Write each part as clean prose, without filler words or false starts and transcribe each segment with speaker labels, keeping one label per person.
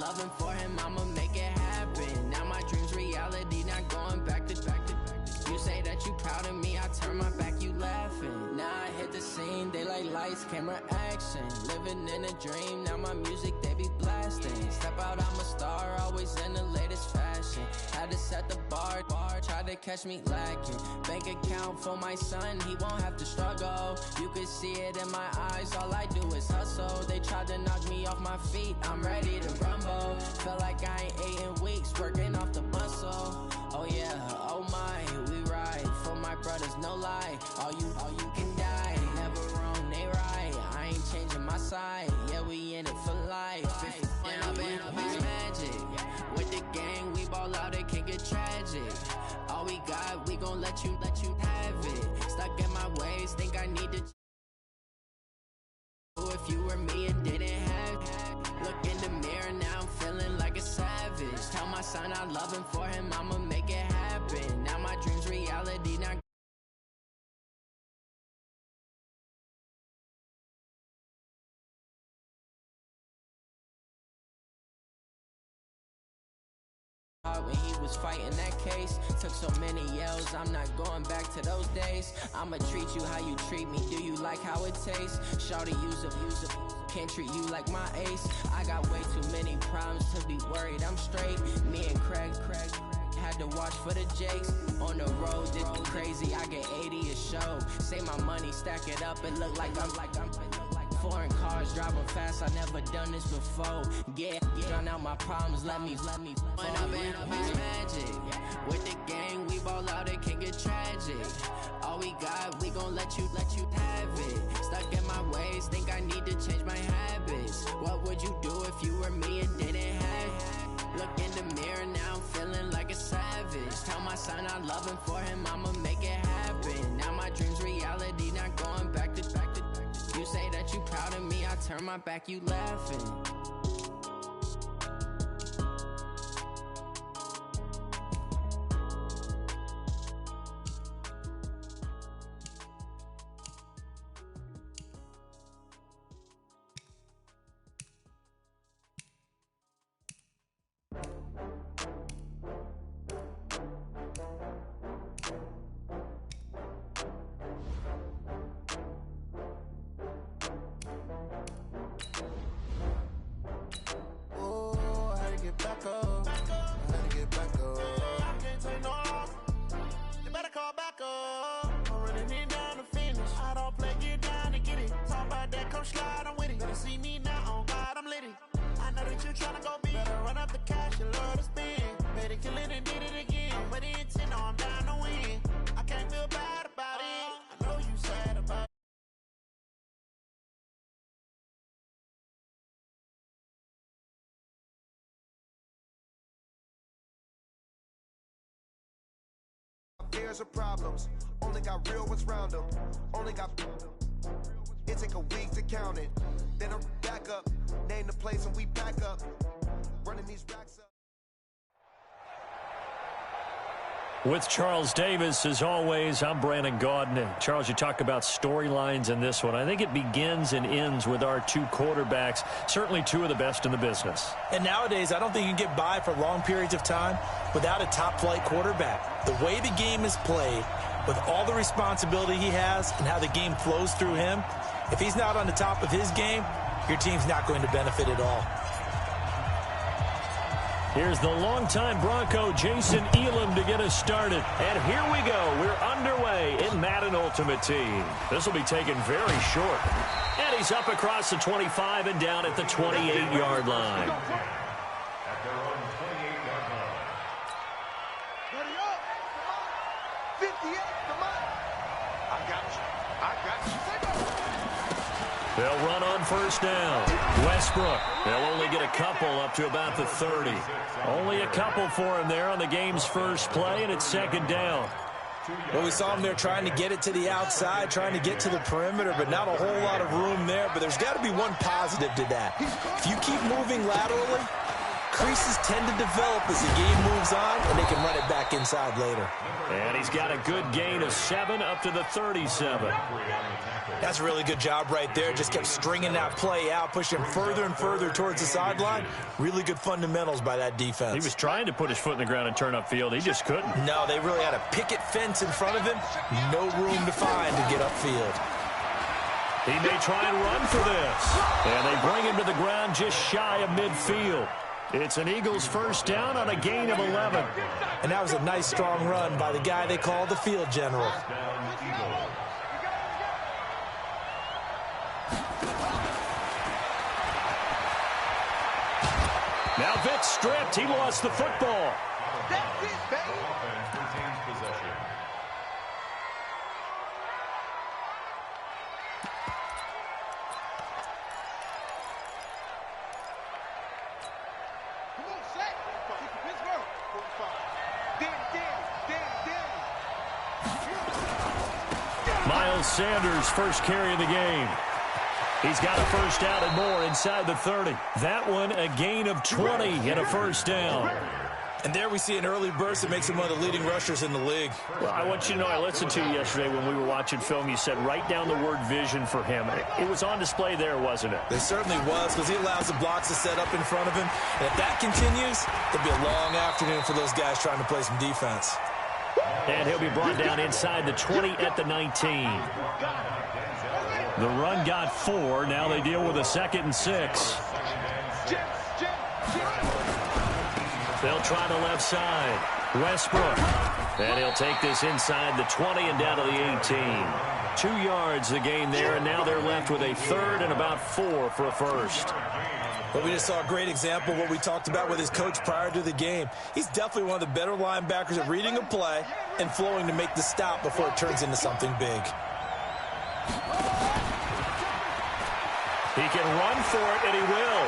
Speaker 1: loving for him, I'ma make it happen. Now my dream's reality, not going back to. You say that you proud of me, I turn my back, you laughing. Now I hit the scene, they like lights, camera, action. Living in a dream, now my music, they be blasting. Step out, I'm a star, always in the latest fashion. Had to set the bar, try to catch me lacking. Bank account for my son, he won't have to struggle. You can see it in my eyes, all I do is hustle. They tried to knock me off my feet, I'm ready to rumble. Felt like I ain't ate in weeks, working off the muscle. Oh yeah, oh my, we ride for my brothers, no lie. All you can die, never wrong, they right. I ain't changing my side, yeah, we in it for life. And I've been magic with the gang, we ball out, it can get tragic. All we got, we gon' let you have it. Stuck in my ways, think I need to. If you were me and didn't have, look in the mirror, now I'm feeling like a savage. Tell my son I love him, for him I'ma make it happen. Now my dream's reality, not when he was fighting that case. Took so many yells, I'm not going back to those days. I'ma treat you how you treat me, do you like how it tastes? Shawty, use up, can't treat you like my ace. I got way too many problems to be worried, I'm straight. Me and Craig had to watch for the Jakes. On the road, this crazy, I get 80 a show. Say my money, stack it up, it look like I'm foreign cars, driving fast, I never done this before. Yeah, drown out my problems, let me When I've been magic with the gang, we ball out, it can get tragic. All we got, we gon' let you have it. Stuck in my ways, think I need to change my habits. What would you do if you were me and didn't have? Look in the mirror, now I'm feeling like a savage. Tell my son I love him, for him I'ma make it happen. Now my dream's reality, not going back to. You say that you proud of me, I turn my back, you laughing.
Speaker 2: Fears or problems, only got real ones round them. Only got. It take a week to count it. Then I'm back up, name the place and we back up. Running these racks up.
Speaker 3: With Charles Davis, as always, I'm Brandon Gaudin. And Charles, you talk about storylines in this one. I think it begins and ends with our two quarterbacks, certainly two of the best in the business.
Speaker 4: And nowadays, I don't think you can get by for long periods of time without a top-flight quarterback. The way the game is played, with all the responsibility he has and how the game flows through him, if he's not on the top of his game, your team's not going to benefit at all.
Speaker 3: Here's the longtime Bronco, Jason Elam, to get us started. And here we go. We're underway in Madden Ultimate Team. This will be taken very short. And he's up across the 25 and down at the 28-yard line.
Speaker 5: At their own 28-yard line.
Speaker 2: Ready up. 58, come on. I got you.
Speaker 3: They'll run on first down. Westbrook, they'll only get a couple up to about the 30. Only a couple for him there on the game's first play, and it's second down.
Speaker 4: Well, we saw him there trying to get it to the outside, trying to get to the perimeter, but not a whole lot of room there. But there's got to be one positive to that. If you keep moving laterally, create creases tend to develop as the game moves on, and they can run it back inside later.
Speaker 3: And he's got a good gain of 7 up to the 37.
Speaker 4: That's a really good job right there. Just kept stringing that play out, pushing further and further towards the sideline. Really good fundamentals by that defense.
Speaker 3: He was trying to put his foot in the ground and turn upfield. He just couldn't.
Speaker 4: No, they really had a picket fence in front of him. No room to find to get upfield.
Speaker 3: He may try and run for this. And they bring him to the ground just shy of midfield. It's an Eagles first down on a gain of 11.
Speaker 4: And that was a nice, strong run by the guy they call the field general.
Speaker 3: Now Vick stripped. He lost the football.
Speaker 5: That's it, baby. Offense retains possession.
Speaker 2: Come on, Shaq. Pittsburgh. 45.
Speaker 3: Miles Sanders' first carry of the game. He's got a first down and more inside the 30. That one a gain of 20 and a first down.
Speaker 4: And there we see an early burst that makes him one of the leading rushers in the league.
Speaker 3: Well, I want you to know, I listened to you yesterday when we were watching film. You said write down the word vision for him. It was on display there, wasn't it?
Speaker 4: It certainly was, because he allows the blocks to set up in front of him. And if that continues, it'll be a long afternoon for those guys trying to play some defense.
Speaker 3: And he'll be brought down inside the 20 at the 19. The run got 4. Now they deal with a 2nd and 6. They'll try the left side. Westbrook. And he'll take this inside the 20 and down to the 18. 2 yards the gain there, and now they're left with a 3rd and about 4 for a first.
Speaker 4: But we just saw a great example of what we talked about with his coach prior to the game. He's definitely one of the better linebackers at reading a play and flowing to make the stop before it turns into something big.
Speaker 3: He can run for it, and he will.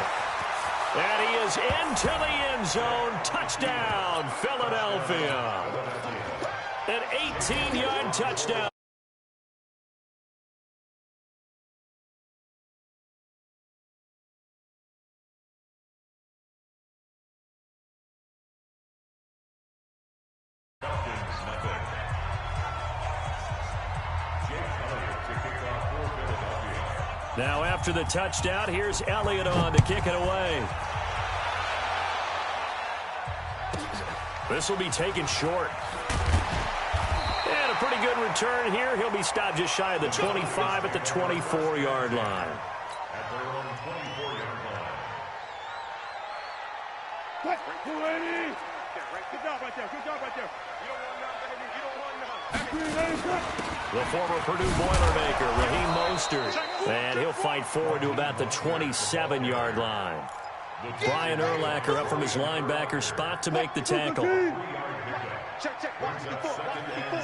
Speaker 3: And he is into the end zone. Touchdown, Philadelphia. An 18-yard touchdown. Now after the touchdown, here's Elliott on to kick it away. This will be taken short. And a pretty good return here. He'll be stopped just shy of the 25 at the 24-yard line.
Speaker 5: At their own 24-yard line.
Speaker 2: Good job right there. Good job right there. You don't want none, baby. You don't want none.
Speaker 3: The former Purdue Boilermaker, Raheem Mostert. And he'll fight forward to about the 27-yard line. Brian Urlacher up from his linebacker spot to make the tackle.
Speaker 2: Check, check. Watch the foot. Watch the foot.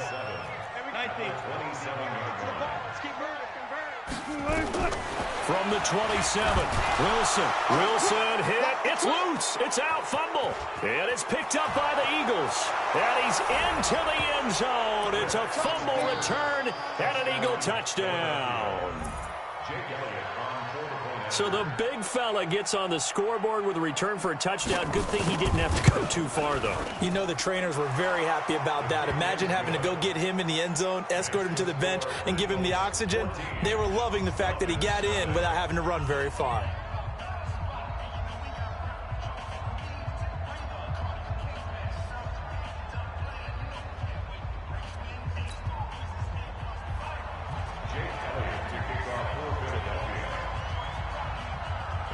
Speaker 5: 27-yard.
Speaker 3: From the 27, Wilson hit. It's loose. It's out. Fumble. And it's picked up by the Eagles. And he's into the end zone. It's a fumble return and an Eagle touchdown. So the big fella gets on the scoreboard with a return for a touchdown. Good thing he didn't have to go too far, though.
Speaker 4: You know the trainers were very happy about that. Imagine having to go get him in the end zone, escort him to the bench, and give him the oxygen. They were loving the fact that he got in without having to run very far.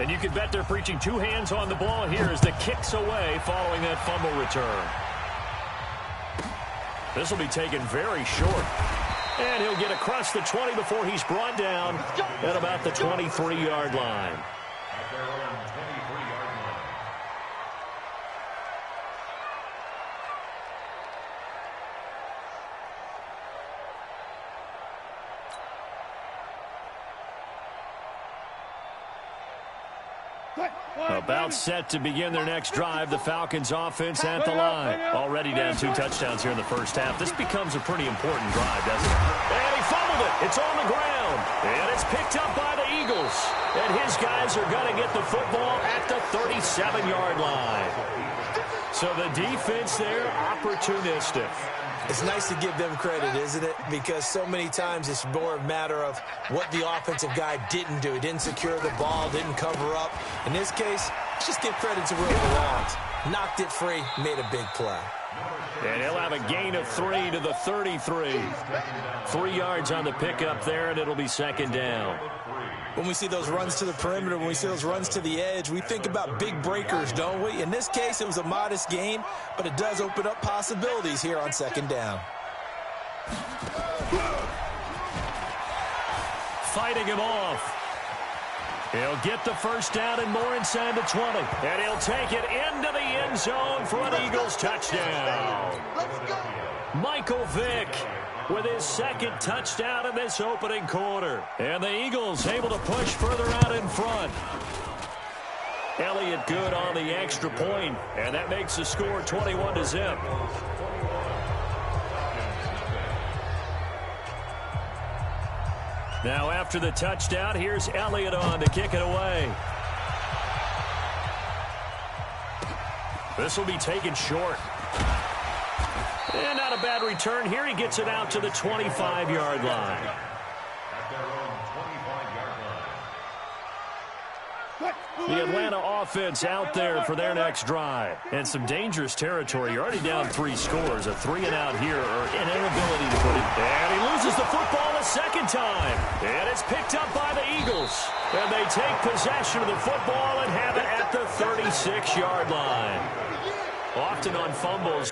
Speaker 3: And you can bet they're preaching 2 hands on the ball here as the kick's away following that fumble return. This will be taken very short. And he'll get across the 20 before he's brought down at about the 23-yard line.
Speaker 5: At their own 23-yard line.
Speaker 3: About set to begin their next drive, the Falcons offense at the line. Already down 2 touchdowns here in the first half. This becomes a pretty important drive, doesn't it? And he fumbled it. It's on the ground. And it's picked up by the Eagles. And his guys are going to get the football at the 37-yard line. So the defense there, opportunistic.
Speaker 4: It's nice to give them credit, isn't it? Because so many times it's more a matter of what the offensive guy didn't do. He didn't secure the ball, didn't cover up. In this case, just give credit to where it belongs. Knocked it free, made a big play.
Speaker 3: And he'll have a gain of 3 to the 33. 3 yards on the pickup there, and it'll be second down.
Speaker 4: When we see those runs to the perimeter, when we see those runs to the edge, we think about big breakers, don't we? In this case, it was a modest gain, but it does open up possibilities here on second down.
Speaker 3: Fighting him off. He'll get the first down and more inside the 20. And he'll take it into the end zone for an Eagles touchdown. Michael Vick with his second touchdown in this opening quarter. And the Eagles able to push further out in front. Elliott good on the extra point, and that makes the score 21-0. Now after the touchdown, here's Elliott on to kick it away. This will be taken short. And not a bad return here. He gets it out to the 25-yard line.
Speaker 5: At their own 25-yard line.
Speaker 3: The Atlanta offense out there for their next drive. And some dangerous territory. You're already down 3 scores. A 3-and-out here, or an inability to put it. And he loses the football a second time. And it's picked up by the Eagles. And they take possession of the football and have it at the 36-yard line. Often on fumbles.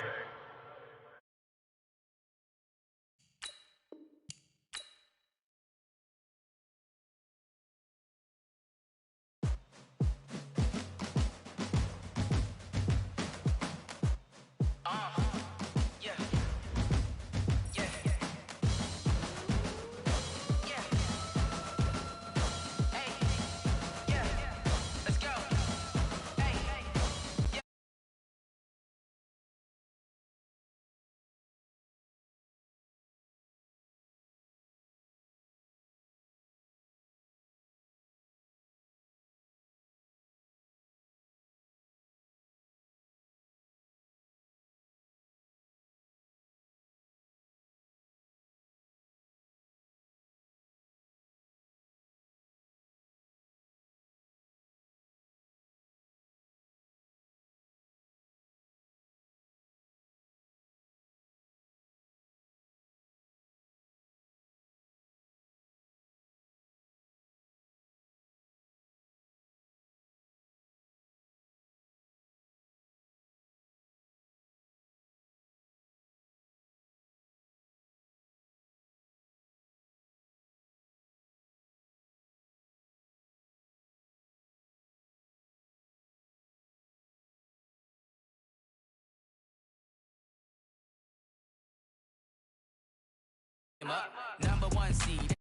Speaker 1: Number 1 seed.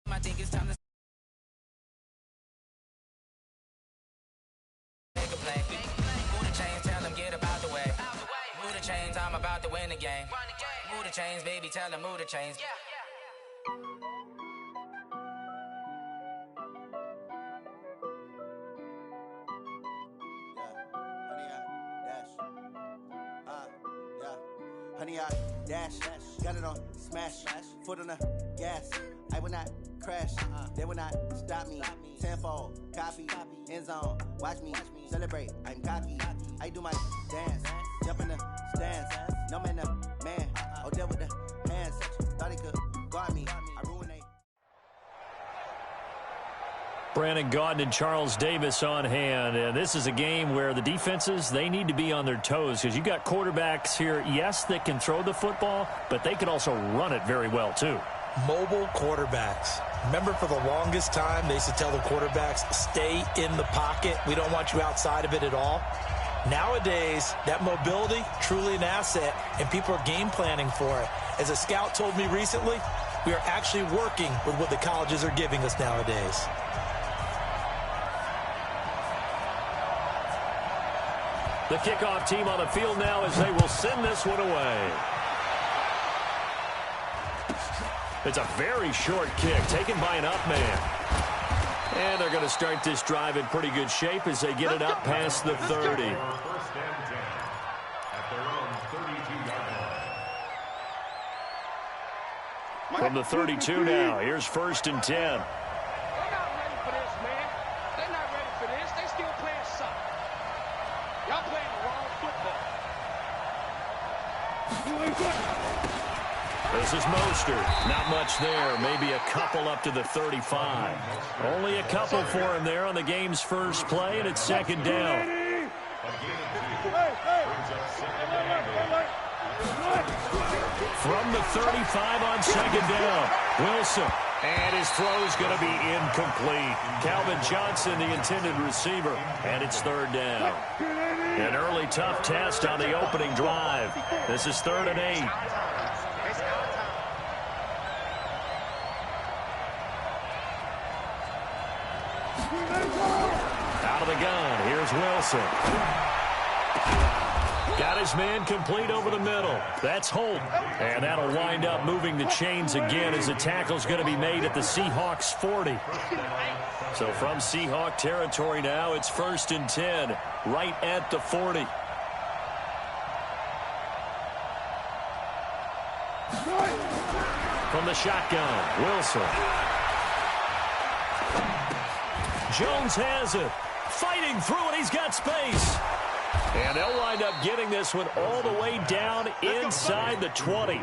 Speaker 1: I think it's time to make a play. Move the chains, tell them get about the way. Move the chains, I'm about to win the game. Move the chains, baby, tell them move the chains.
Speaker 6: Honey, I dash, got it on smash, foot on the gas. I will not crash, they will not stop me. Tenfold, copy, end zone, watch me celebrate. I'm cocky, I do my dance, jump in the stands. No man, the man, oh, deal with the hands. Thought he could guard me, I ruined it.
Speaker 3: Brandon Gaudin and Charles Davis on hand. And this is a game where the defenses, they need to be on their toes because you've got quarterbacks here, yes, that can throw the football, but they can also run it very well, too.
Speaker 4: Mobile quarterbacks. Remember, for the longest time, they used to tell the quarterbacks, stay in the pocket. We don't want you outside of it at all. Nowadays, that mobility, truly an asset, and people are game planning for it. As a scout told me recently, we are actually working with what the colleges are giving us nowadays.
Speaker 3: The kickoff team on the field now as they will send this one away. It's a very short kick taken by an up man. And they're going to start this drive in pretty good shape as they get it up past the 30. From the 32 now, here's 1st and 10.
Speaker 7: They're not ready for this, man. They're not ready for this. They still playing soccer. Y'all playing the wrong football.
Speaker 3: This is Mostert. Not much there. Maybe a couple up to the 35. Only a couple for him there on the game's first play, and it's 2nd down. From the 35 on 2nd down, Wilson. And his throw's going to be incomplete. Calvin Johnson, the intended receiver, and it's 3rd down. An early tough test on the opening drive. This is 3rd and 8. Out of the gun, here's Wilson. Got his man complete over the middle. That's Holt. And that'll wind up moving the chains again as the tackle's going to be made at the Seahawks 40. So from Seahawk territory now, it's 1st and 10, right at the 40. From the shotgun, Wilson. Jones has it. Fighting through it, he's got space. And they'll wind up getting this one all the way down inside the 20.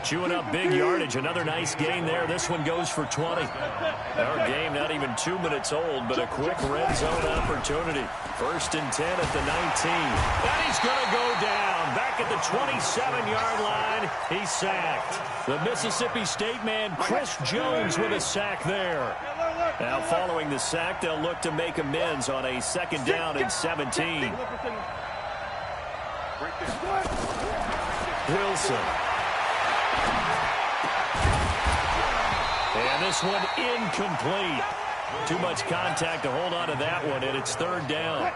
Speaker 3: Chewing up big yardage. Another nice gain there. This one goes for 20. Our game not even 2 minutes old, but a quick red zone opportunity. 1st and 10 at the 19. And he's going to go down. Back at the 27-yard line. He's sacked. The Mississippi State man, Chris Jones, with a sack there. Now following the sack, they'll look to make amends on a 2nd down and 17. Wilson. And this one incomplete. Too much contact to hold on to that one, and it's 3rd down.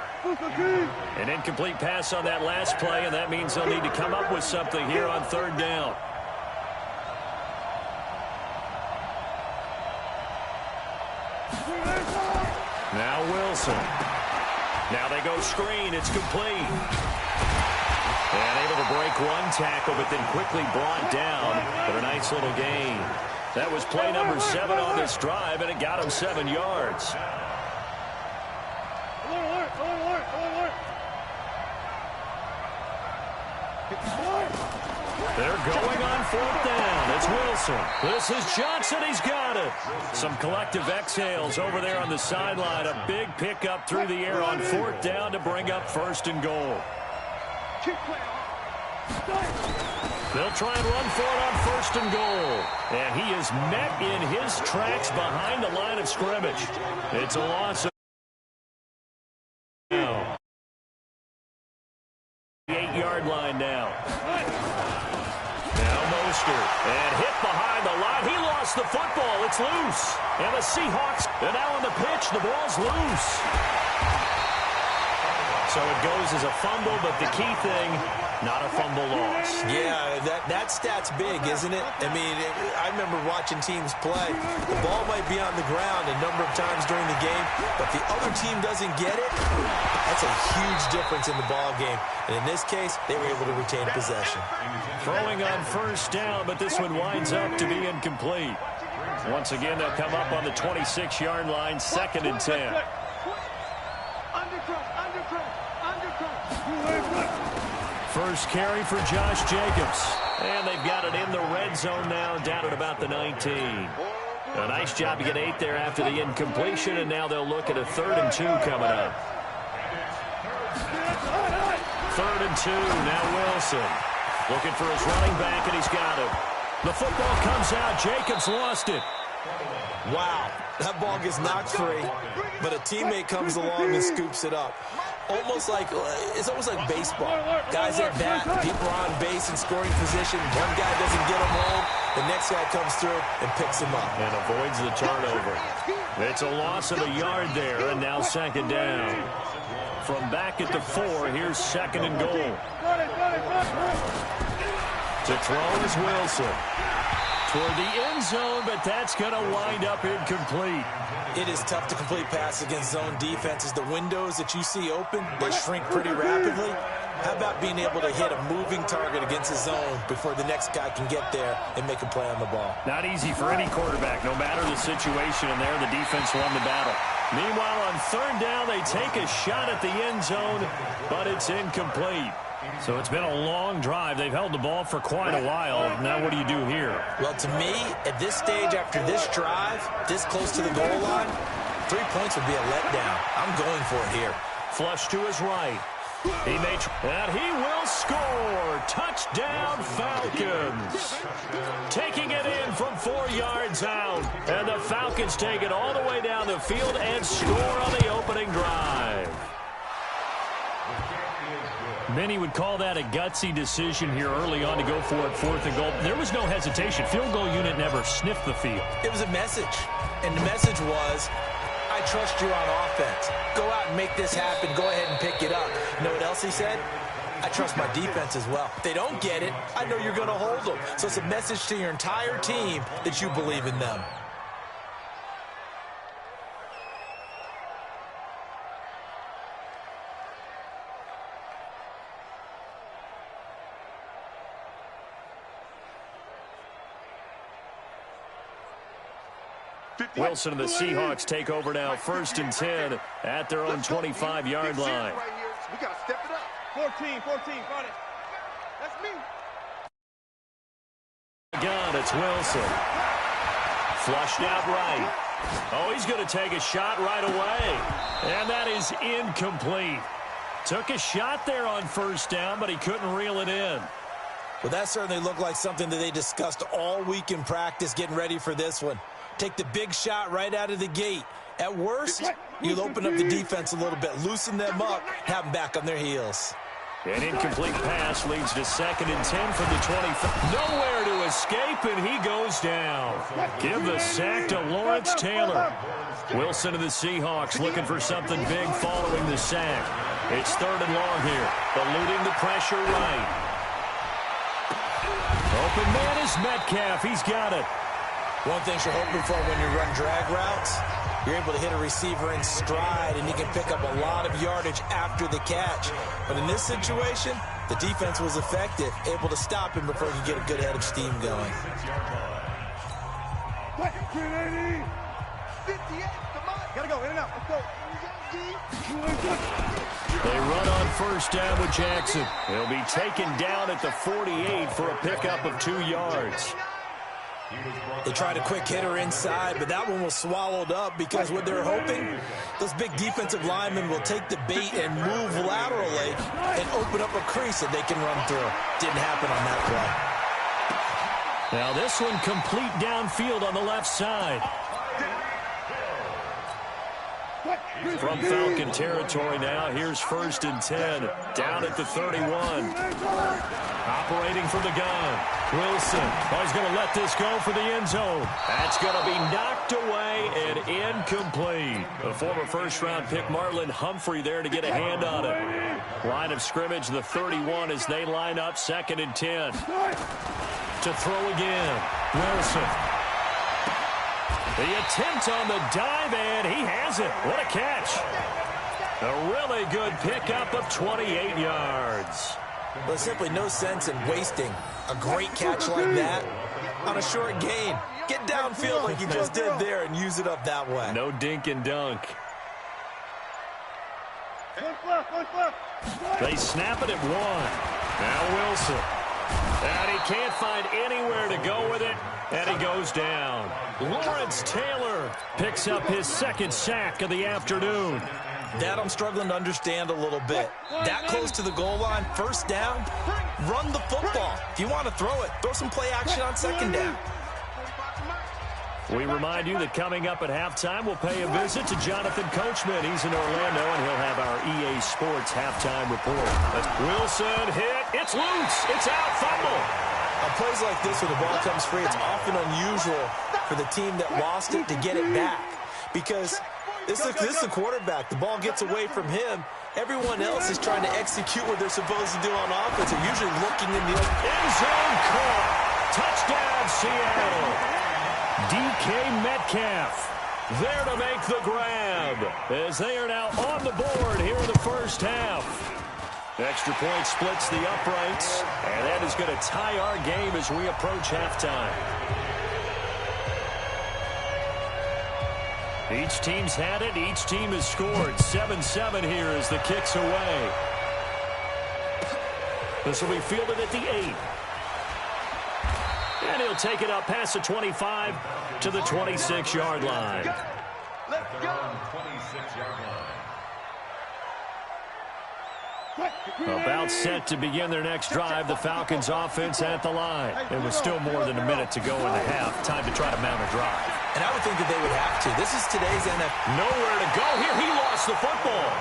Speaker 3: An incomplete pass on that last play, and that means they'll need to come up with something here on 3rd down. Now Wilson. Now they go screen. It's complete. And able to break one tackle, but then quickly brought down for a nice little gain. That was play number 7 on this drive, and it got him 7 yards. They're going on 4th down. It's Wilson. This is Johnson. He's got it. Some collective exhales over there on the sideline. A big pickup through the air on 4th down to bring up 1st and goal. They'll try and run for it on 1st and goal. And he is met in his tracks behind the line of scrimmage. It's a loss of 8-yard line now. Now Mostert. And hit behind the line. He lost the football. It's loose. And the Seahawks are now on the pitch. The ball's loose. So it goes as a fumble, but the key thing, not a fumble loss.
Speaker 4: Yeah, that stat's big, isn't it? I mean, I remember watching teams play. The ball might be on the ground a number of times during the game, but if the other team doesn't get it, that's a huge difference in the ball game. And in this case, they were able to retain possession.
Speaker 3: Throwing on 1st down, but this one winds up to be incomplete. Once again, they'll come up on the 26-yard line, 2nd and 10. First carry for Josh Jacobs. And they've got it in the red zone now, down at about the 19. A nice job to get 8 there after the incompletion, and now they'll look at a 3rd and 2 coming up. 3rd and 2, now Wilson. Looking for his running back, and he's got it. The football comes out. Jacobs lost it.
Speaker 4: Wow, that ball gets knocked free, but a teammate comes along and scoops it up. Almost like it's almost like baseball. Guys at bat, people are on base in scoring position. One guy doesn't get him home. The next guy comes through and picks him up.
Speaker 3: And avoids the turnover. It's a loss of a yard there, and now second down. From back at the 4, here's second and goal. To throw is Wilson. Toward the end zone, but that's going to wind up incomplete.
Speaker 4: It is tough to complete pass against zone defenses. The windows that you see open, they shrink pretty rapidly. How about being able to hit a moving target against a zone before the next guy can get there and make a play on the ball?
Speaker 3: Not easy for any quarterback, no matter the situation, and there the defense won the battle. Meanwhile, on third down, they take a shot at the end zone, but it's incomplete. So it's been a long drive. They've held the ball for quite a while. Now what do you do here?
Speaker 4: Well, to me, at this stage after this drive, this close to the goal line, 3 points would be a letdown. I'm going for it here.
Speaker 3: Flush to his right. And he will score. Touchdown, Falcons. Taking it in from 4 yards out. And the Falcons take it all the way down the field and score on the opening drive. Many would call that a gutsy decision here early on to go for it, 4th and goal. There was no hesitation. Field goal unit never sniffed the field.
Speaker 4: It was a message, and the message was, I trust you on offense. Go out and make this happen. Go ahead and pick it up. You know what else he said? I trust my defense as well. If they don't get it, I know you're going to hold them. So it's a message to your entire team that you believe in them.
Speaker 3: Wilson and the Seahawks take over now, 1st and 10 at their own 25-yard line.
Speaker 5: We got to step it up. 14, got it. That's me.
Speaker 3: Again, it's Wilson. Flushed out right. Oh, he's going to take a shot right away. And that is incomplete. Took a shot there on 1st down, but he couldn't reel it in.
Speaker 4: Well, that certainly looked like something that they discussed all week in practice, getting ready for this one. Take the big shot right out of the gate. At worst, you'll open up the defense a little bit, loosen them up, have them back on their heels.
Speaker 3: An incomplete pass leads to 2nd and 10 from the 25. Nowhere to escape, and he goes down. Give the sack to Lawrence Taylor. Wilson and the Seahawks looking for something big following the sack. It's 3rd and long here, eluding the pressure right. Open man is Metcalf. He's got it.
Speaker 4: One thing you're hoping for when you run drag routes, you're able to hit a receiver in stride, and he can pick up a lot of yardage after the catch. But in this situation, the defense was effective, able to stop him before he could get a good head of steam going.
Speaker 5: 58, come on. Gotta go, in and out. Let's go.
Speaker 3: They run on 1st down with Jackson. He'll be taken down at the 48 for a pickup of 2 yards.
Speaker 4: They tried a quick hitter inside, but that one was swallowed up because what they're hoping, those big defensive linemen will take the bait and move laterally and open up a crease that they can run through. Didn't happen on that play.
Speaker 3: Now this one complete downfield on the left side. From Falcon territory now, here's 1st and 10, down at the 31. Operating from the gun, Wilson. Oh, he's going to let this go for the end zone. That's going to be knocked away and incomplete. The former 1st-round pick, Marlon Humphrey, there to get a hand on it. Line of scrimmage, the 31, as they line up, 2nd and 10. To throw again, Wilson. The attempt on the dive, and he has it. What a catch. A really good pickup of 28 yards.
Speaker 4: There's simply no sense in wasting a great catch like that on a short gain. Get downfield like you just did there and use it up that way.
Speaker 3: No dink and dunk. They snap it at 1. Now Wilson. And he can't find anywhere to go with it, and he goes down. Lawrence Taylor picks up his 2nd sack of the afternoon.
Speaker 4: That I'm struggling to understand a little bit. That close to the goal line, 1st down, run the football. If you want to throw it, throw some play action on 2nd down.
Speaker 3: We remind you that coming up at halftime, we'll pay a visit to Jonathan Coachman. He's in Orlando, and he'll have our EA Sports halftime report. Wilson hit. It's loose. It's out. Fumble.
Speaker 4: On plays like this, when the ball comes free, it's often unusual for the team that lost it to get it back. Because this is the quarterback. The ball gets away from him. Everyone else is trying to execute what they're supposed to do on offense. They're usually looking in the
Speaker 3: end zone caught. Touchdown, Seattle. DK Metcalf there to make the grab as they are now on the board here in the first half. Extra point splits the uprights, and that is going to tie our game as we approach halftime. Each team's had it. Each team has scored. 7-7 here as the kick's away. This will be fielded at the 8. And he'll take it up past the 25 to the 26-yard line.
Speaker 5: Let's go. 26-yard line.
Speaker 3: About set to begin their next drive, the Falcons offense at the line. It was still more than a minute to go in the half. Time to try to mount a drive.
Speaker 4: And I would think that they would have to. This is today's NFL.
Speaker 3: Nowhere to go here. He lost the football.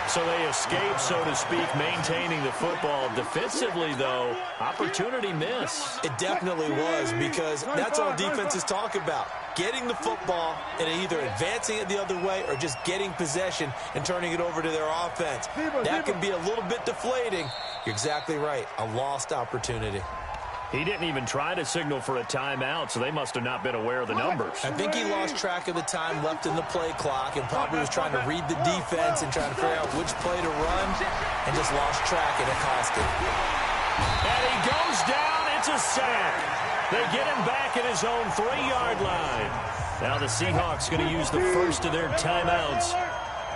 Speaker 3: So they escape, so to speak, maintaining the football. Defensively, though, opportunity miss.
Speaker 4: It definitely was, because that's all defenses talk about. Getting the football and either advancing it the other way or just getting possession and turning it over to their offense. That can be a little bit deflating. You're exactly right. A lost opportunity.
Speaker 3: He didn't even try to signal for a timeout, so they must have not been aware of the numbers.
Speaker 4: I think he lost track of the time left in the play clock and probably was trying to read the defense and trying to figure out which play to run and just lost track, and it cost him.
Speaker 3: And he goes down. It's a sack. They get him back at his own 3-yard line. Now the Seahawks going to use the first of their timeouts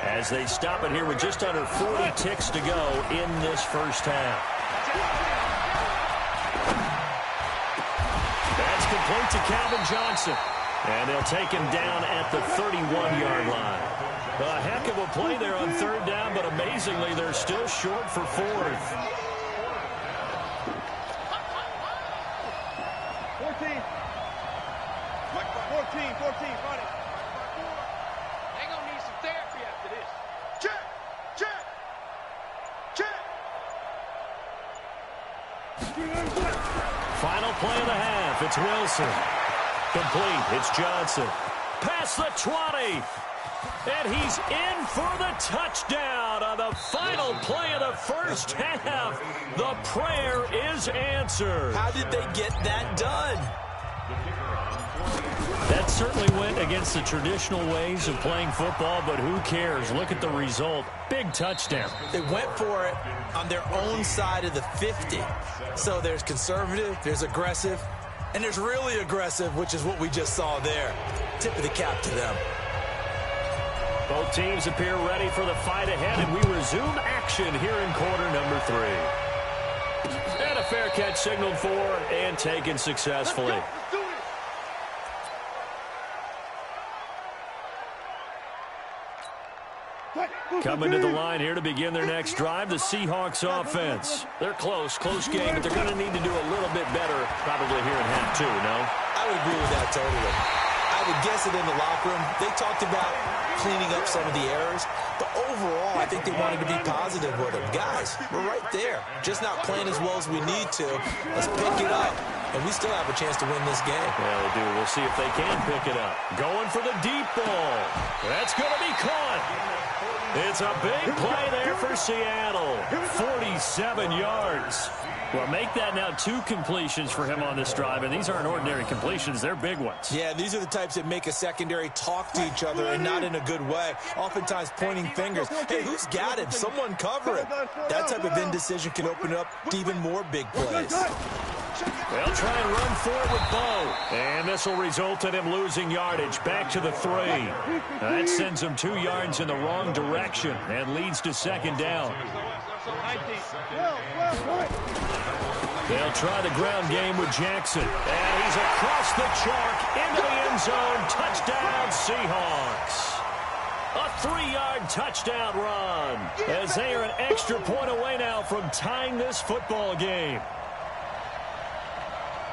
Speaker 3: as they stop it here with just under 40 ticks to go in this first half. That's complete to Calvin Johnson. And they'll take him down at the 31-yard line. A heck of a play there on third down, but amazingly, they're still short for fourth.
Speaker 5: 14, run it.
Speaker 7: They're going to need some therapy after this.
Speaker 5: Check.
Speaker 3: Final play of the half. It's Wilson. Complete. It's Johnson. Past the 20. And he's in for the touchdown on the final play of the first half. The prayer is answered.
Speaker 4: How did they get that done?
Speaker 3: That certainly went against the traditional ways of playing football, but who cares? Look at the result. Big touchdown.
Speaker 4: They went for it on their own side of the 50. So there's conservative, there's aggressive, and there's really aggressive, which is what we just saw there. Tip of the cap to them.
Speaker 3: Both teams appear ready for the fight ahead, and we resume action here in quarter number 3. And a fair catch signaled for and taken successfully. Coming to the line here to begin their next drive, the Seahawks offense. They're close game, but they're going to need to do a little bit better probably here in half 2, no?
Speaker 4: I would agree with that totally. I would guess that in the locker room, they talked about cleaning up some of the errors, but overall, I think they wanted to be positive with them. Guys, we're right there, just not playing as well as we need to. Let's pick it up, and we still have a chance to win this game.
Speaker 3: Yeah, we do. We'll see if they can pick it up. Going for the deep ball. That's going to be caught. It's a big play there for Seattle. 47 yards. Well, make that now 2 completions for him on this drive, and these aren't ordinary completions. They're big ones.
Speaker 4: Yeah, these are the types that make a secondary talk to each other and not in a good way. Oftentimes pointing fingers. Hey, who's got him? Someone cover him. That type of indecision can open up to even more big plays.
Speaker 3: They'll try and run forward with Bo. And this will result in him losing yardage back to the 3. That sends him 2 yards in the wrong direction and leads to second down. They'll try the ground game with Jackson. And he's across the chalk into the end zone. Touchdown, Seahawks. A 3-yard touchdown run as they are an extra point away now from tying this football game.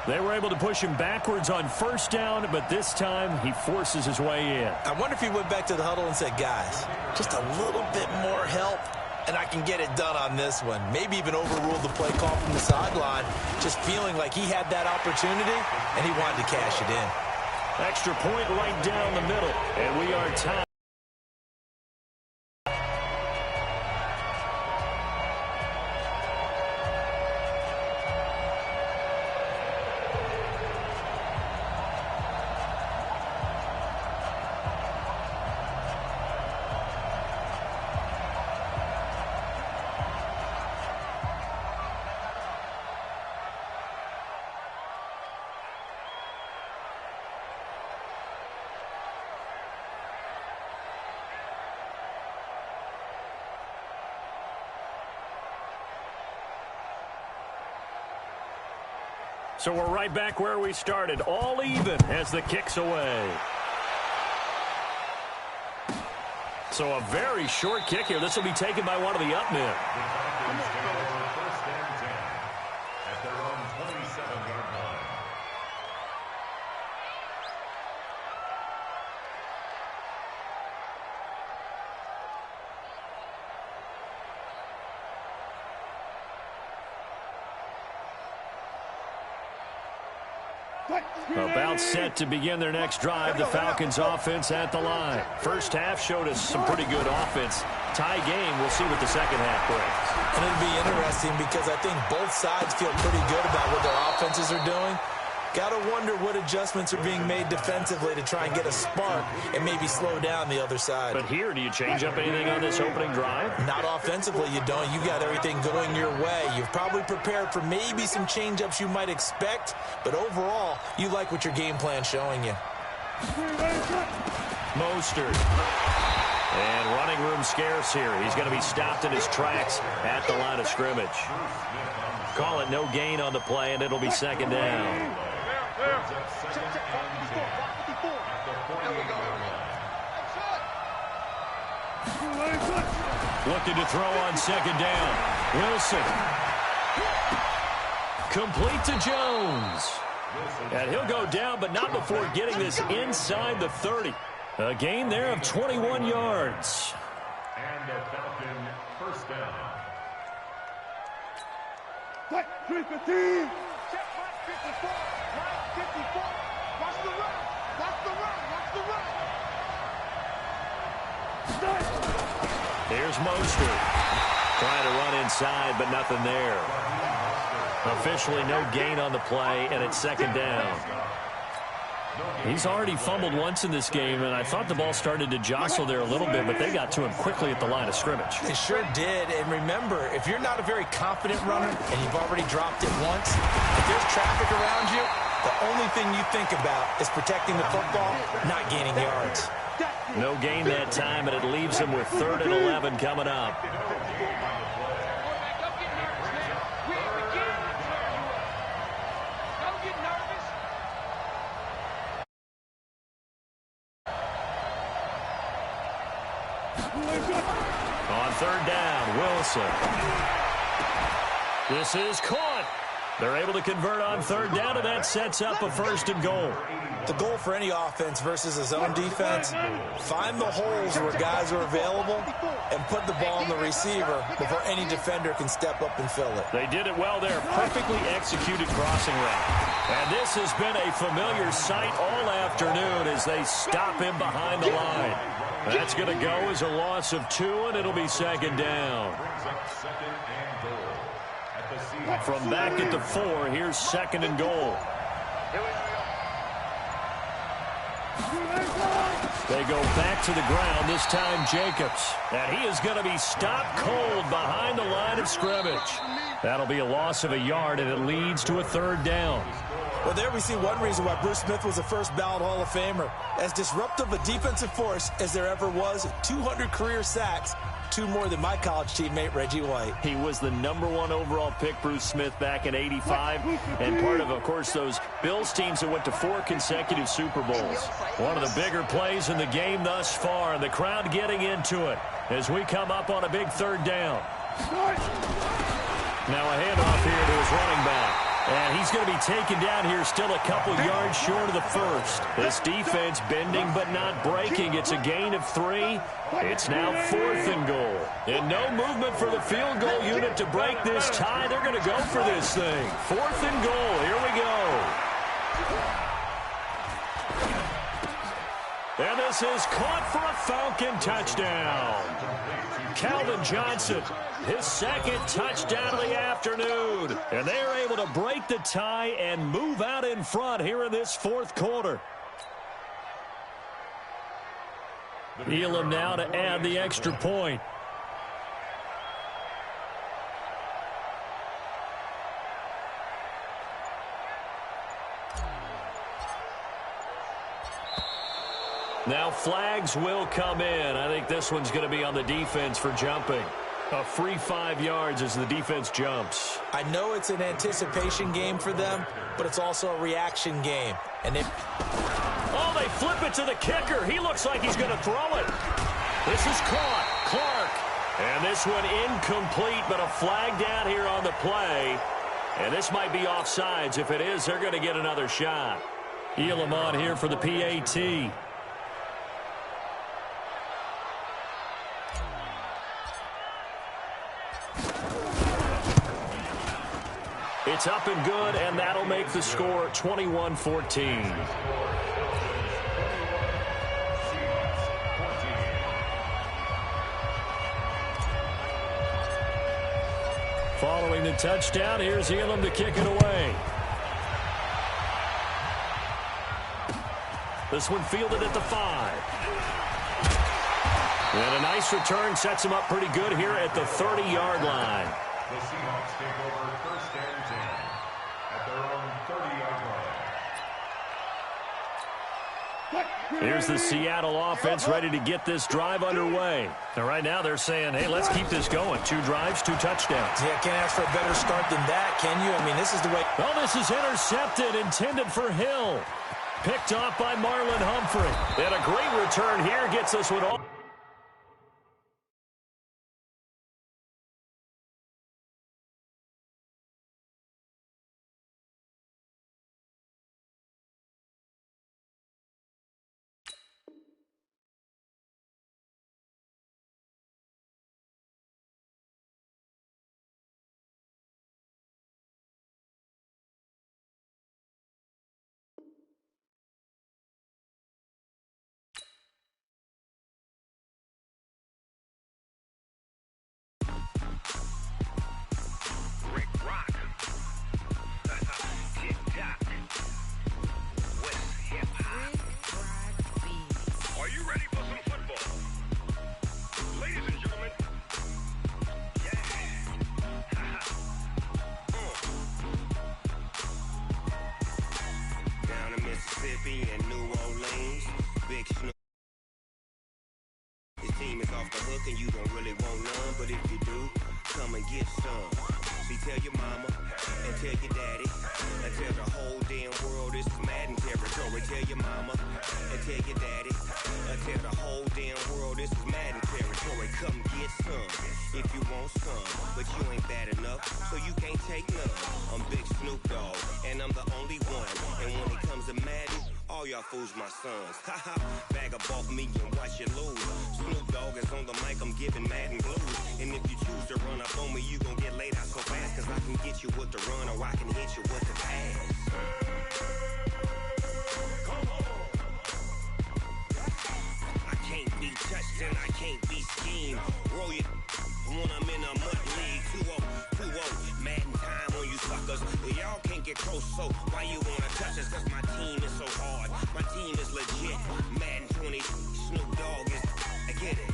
Speaker 3: They were able to push him backwards on first down, but this time he forces his way in.
Speaker 4: I wonder if he went back to the huddle and said, guys, just a little bit more help, and I can get it done on this one. Maybe even overruled the play call from the sideline, just feeling like he had that opportunity, and he wanted to cash it in.
Speaker 3: Extra point right down the middle, and we are tied. So we're right back where we started, all even as the kick's away. So a very short kick here. This will be taken by one of the up men. About set to begin their next drive. The Falcons offense at the line. First half showed us some pretty good offense. Tie game. We'll see what the second half brings.
Speaker 4: And it'll be interesting because I think both sides feel pretty good about what their offenses are doing. Got to wonder what adjustments are being made defensively to try and get a spark and maybe slow down the other side.
Speaker 3: But here, do you change up anything on this opening drive?
Speaker 4: Not offensively, you don't. You got everything going your way. You've probably prepared for maybe some change-ups you might expect, but overall, you like what your game plan's showing you.
Speaker 3: Mostert. And running room scarce here. He's going to be stopped in his tracks at the line of scrimmage. Call it no gain on the play, and it'll be second down. Looking to throw on second down. Wilson. Complete to Jones. And he'll go down, but not before getting this inside the 30. A gain there of 21 yards.
Speaker 8: And a Falcon first down.
Speaker 5: 3-15. Check right 54. Right 54. Watch the run. Watch the run. Watch the run.
Speaker 3: Here's Mostert. Trying to run inside, but nothing there. Officially no gain on the play, and it's second down. He's already fumbled once in this game, and I thought the ball started to jostle there a little bit, but they got to him quickly at the line of scrimmage.
Speaker 4: They sure did, and remember, if you're not a very confident runner and you've already dropped it once, if there's traffic around you, the only thing you think about is protecting the football, not gaining yards.
Speaker 3: No gain that time, and it leaves him with 3rd and 11 coming up. On 3rd down, Wilson. This is caught. They're able to convert on 3rd down, and that sets up a 1st and goal.
Speaker 4: The goal for any offense versus a zone defense, find the holes where guys are available and put the ball on the receiver before any defender can step up and fill it.
Speaker 3: They did it well there. Perfectly executed crossing route. And this has been a familiar sight all afternoon as they stop him behind the line. That's going to go as a loss of 2, and it'll be second down. From back at the 4, here's 2nd and goal. They go back to the ground, this time Jacobs. And he is going to be stopped cold behind the line of scrimmage. That'll be a loss of a yard, and it leads to a 3rd down.
Speaker 4: Well, there we see one reason why Bruce Smith was a first-ballot Hall of Famer. As disruptive a defensive force as there ever was, 200 career sacks, 2 more than my college teammate Reggie White.
Speaker 3: He was the #1 overall pick, Bruce Smith, back in '85, and part of course, those Bills teams that went to 4 consecutive Super Bowls. One of the bigger plays in the game thus far, and the crowd getting into it as we come up on a big 3rd down. Now a handoff here to his running back. And he's going to be taken down here, still a couple yards short of the first. This defense bending but not breaking. It's a gain of 3. It's now 4th and goal. And no movement for the field goal unit to break this tie. They're going to go for this thing. 4th and goal. Here we go. And this is caught for a Falcon touchdown. Calvin Johnson, his second touchdown of the afternoon. And they are able to break the tie and move out in front here in this 4th quarter. Elam now to add the extra point. Now flags will come in. I think this one's going to be on the defense for jumping. A free 5 yards as the defense jumps.
Speaker 4: I know it's an anticipation game for them, but it's also a reaction game. And they
Speaker 3: flip it to the kicker. He looks like he's going to throw it. This is caught. Clark. And this one incomplete, but a flag down here on the play. And this might be offsides. If it is, they're going to get another shot. Elam on here for the PAT. It's up and good, and that'll make the score 21-14. Following the touchdown, here's Elam to kick it away. This one fielded at the 5. And a nice return sets him up pretty good here at the 30-yard line.
Speaker 8: The Seahawks take over 1st and 10 at their own 30-yard line.
Speaker 3: Here's the Seattle offense ready to get this drive underway. And right now they're saying, hey, let's keep this going. 2 drives, 2 touchdowns.
Speaker 4: Yeah, can't ask for a better start than that, can you? I mean, this is the way.
Speaker 3: Oh, this is intercepted, intended for Hill. Picked off by Marlon Humphrey. And a great return here gets this one off.
Speaker 9: And New Orleans, Big Snoop. His team is off the hook and you don't really want none, but if you do, come and get some. See, tell your mama and tell your daddy and tell the whole damn world this is Madden territory. Tell your mama and tell your daddy and tell the whole damn world this is Madden territory. Come get some if you want some, but you ain't bad enough, so you can't take none. I'm Big Snoop Dogg, and I'm the only one. And when it comes to Madden, all y'all fools my sons. Haha, bag up off me and watch you lose. Snoop Dogg is on the mic, I'm giving Madden blues. And if you choose to run up on me, you gon' get laid out so fast, cause I can get you with the run or I can hit you with the pass. I can't be touched and I can't be schemed. Roll you when I'm in a mud league. 2-0, Madden time on you suckers. Y'all can't get close, so why you wanna touch us? Cause my team is so hard. My team is legit. Madden 20, Snoop Dogg is, I get it.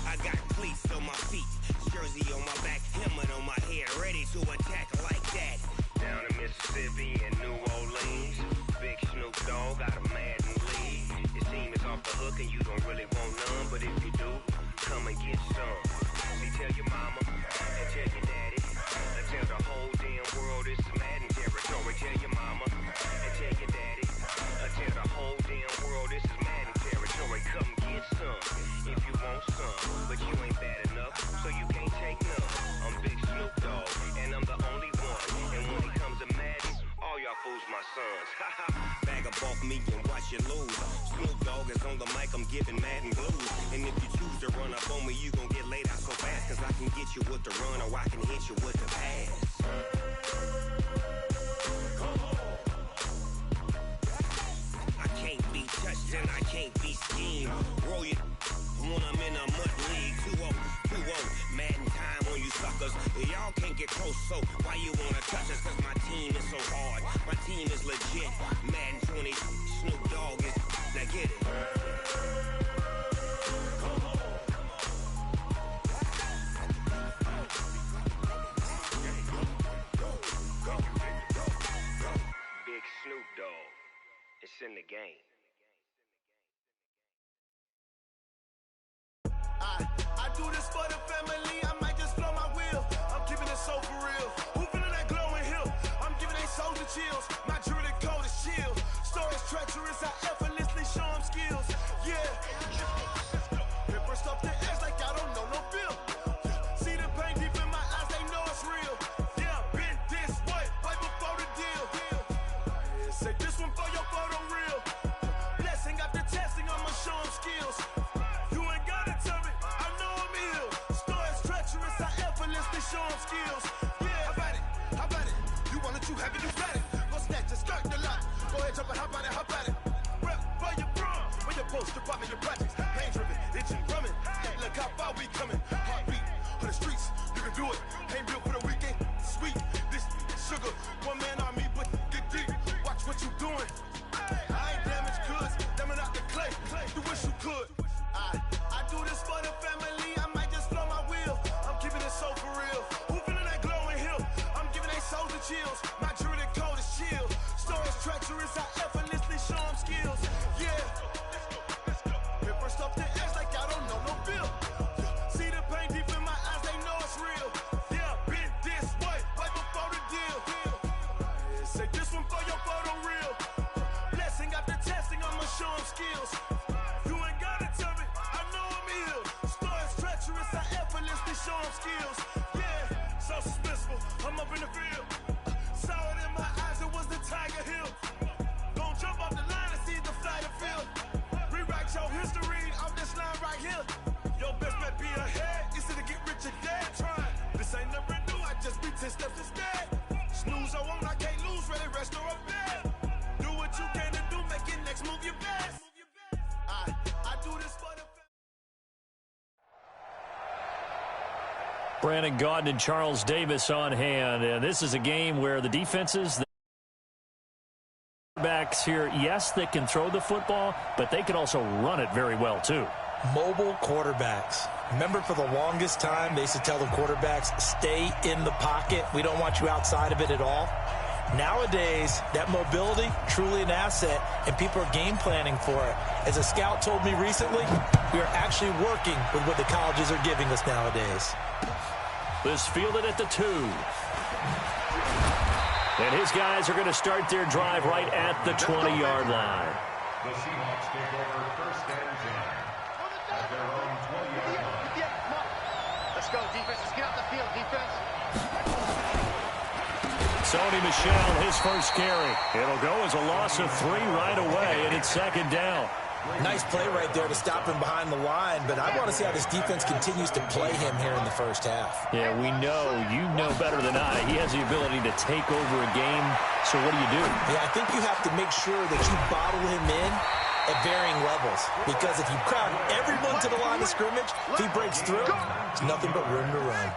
Speaker 9: I got cleats on my feet, jersey on my back, helmet on my head, ready to attack like that. Down in Mississippi and New Orleans, Big Snoop Dogg got a Madden lead. Your team is off the hook and you don't really want none, but if you do, come and get some. See, tell your mama and tell your daddy and tell the whole damn world this is Madden territory. Tell your mama and me and watch you lose. Snoop Dogg is on the mic, I'm giving Madden blues. And if you choose to run up on me, you gon' get laid out so fast. Cause I can get you with the run or I can hit you with the pass. I can't be touched and I can't be schemed. Roll you when I'm in a mud league. 2-0, 2-0, Madden time on you suckers. Y'all can't get close, so why you wanna touch us? Cause my team is so hard, my team is legit. Madden 20, Snoop Dogg is, now get it. Big Snoop Dogg, it's in the game.
Speaker 2: I do this for the family, I might just blow my wheel. I'm keeping it so for real. Who feeling that glowing hill? I'm giving they soldier chills. My jewelry code is chill. Stories treacherous, I effortlessly show them skills. Yeah. Paper stuff the edge like I don't know no feel. See the pain deep in my eyes, they know it's real. Yeah, been this way, right before the deal. Yeah, say this one for your photo real. Blessing after testing, I'ma show them skills. You ain't gotta tell me, I know I'm ill. Stories treacherous, I effortlessly show them skills. Yeah, how about it? You want it, you have it, you got it. Go snatch it, skirt the lot. Go ahead, jump it, how about it? Rep for your bro, for your post, department, your projects. Pain driven, itching, drumming. Look how far we coming. Heartbeat for the streets, you can do it. Ain't built for the weekend, sweet. This sugar, one man army, but get deep. Watch what you doing. I ain't damaged goods, damn out the clay. You wish you could. I do this for the family, I might just blow my wheel. I'm keeping it so for real. Who feeling that glowing hill? I'm giving they soldier chills. My jewelry code is chill. Stories treacherous, I effortlessly show them skills. Yeah. Paper stuff the edge like I don't know no feel. See the pain deep in my eyes, they know it's real. Yeah, been this way, right before the deal. Say this one for your photo real. Blessing after testing, I'ma show them skills. You ain't gotta tell me, I know I'm ill. Stories treacherous, I effortlessly show them skills. Yeah, so suspenseful, I'm up in the field. Saw it in my eyes, it was the Tiger Hill. Gon' jump off the line and see the flight of field. Rewrite your history off this line right here. Your best bet be ahead, easy to get rich or dead. Trying, this ain't never new, I just be 10 steps instead. Snooze I won't, I can't lose, ready, rest or up bed. Do what you can to do, make your next move your best. I do this for the
Speaker 3: Brandon Gaudin and Charles Davis on hand. And this is a game where the defenses, the quarterbacks here, yes, they can throw the football, but they can also run it very well, too.
Speaker 4: Mobile quarterbacks. Remember, for the longest time, they used to tell the quarterbacks, stay in the pocket. We don't want you outside of it at all. Nowadays, that mobility, truly an asset, and people are game planning for it. As a scout told me recently, we are actually working with what the colleges are giving us nowadays.
Speaker 3: This fielded at the 2. And his guys are going to start their drive right at the 20-yard line.
Speaker 8: The Seahawks take over first and 10 at their own 20-yard line.
Speaker 7: Yeah, come on. Let's go, defense. Let's get out the field, defense.
Speaker 3: Sony Michel, his first carry. It'll go as a loss of 3 right away, and it's second down.
Speaker 4: Nice play right there to stop him behind the line, but I want to see how this defense continues to play him here in the first half.
Speaker 3: Yeah, we know, you know better than I, he has the ability to take over a game, so what do you do?
Speaker 4: Yeah, I think you have to make sure that you bottle him in at varying levels, because if you crowd everyone to the line of scrimmage, if he breaks through, there's nothing but room to run.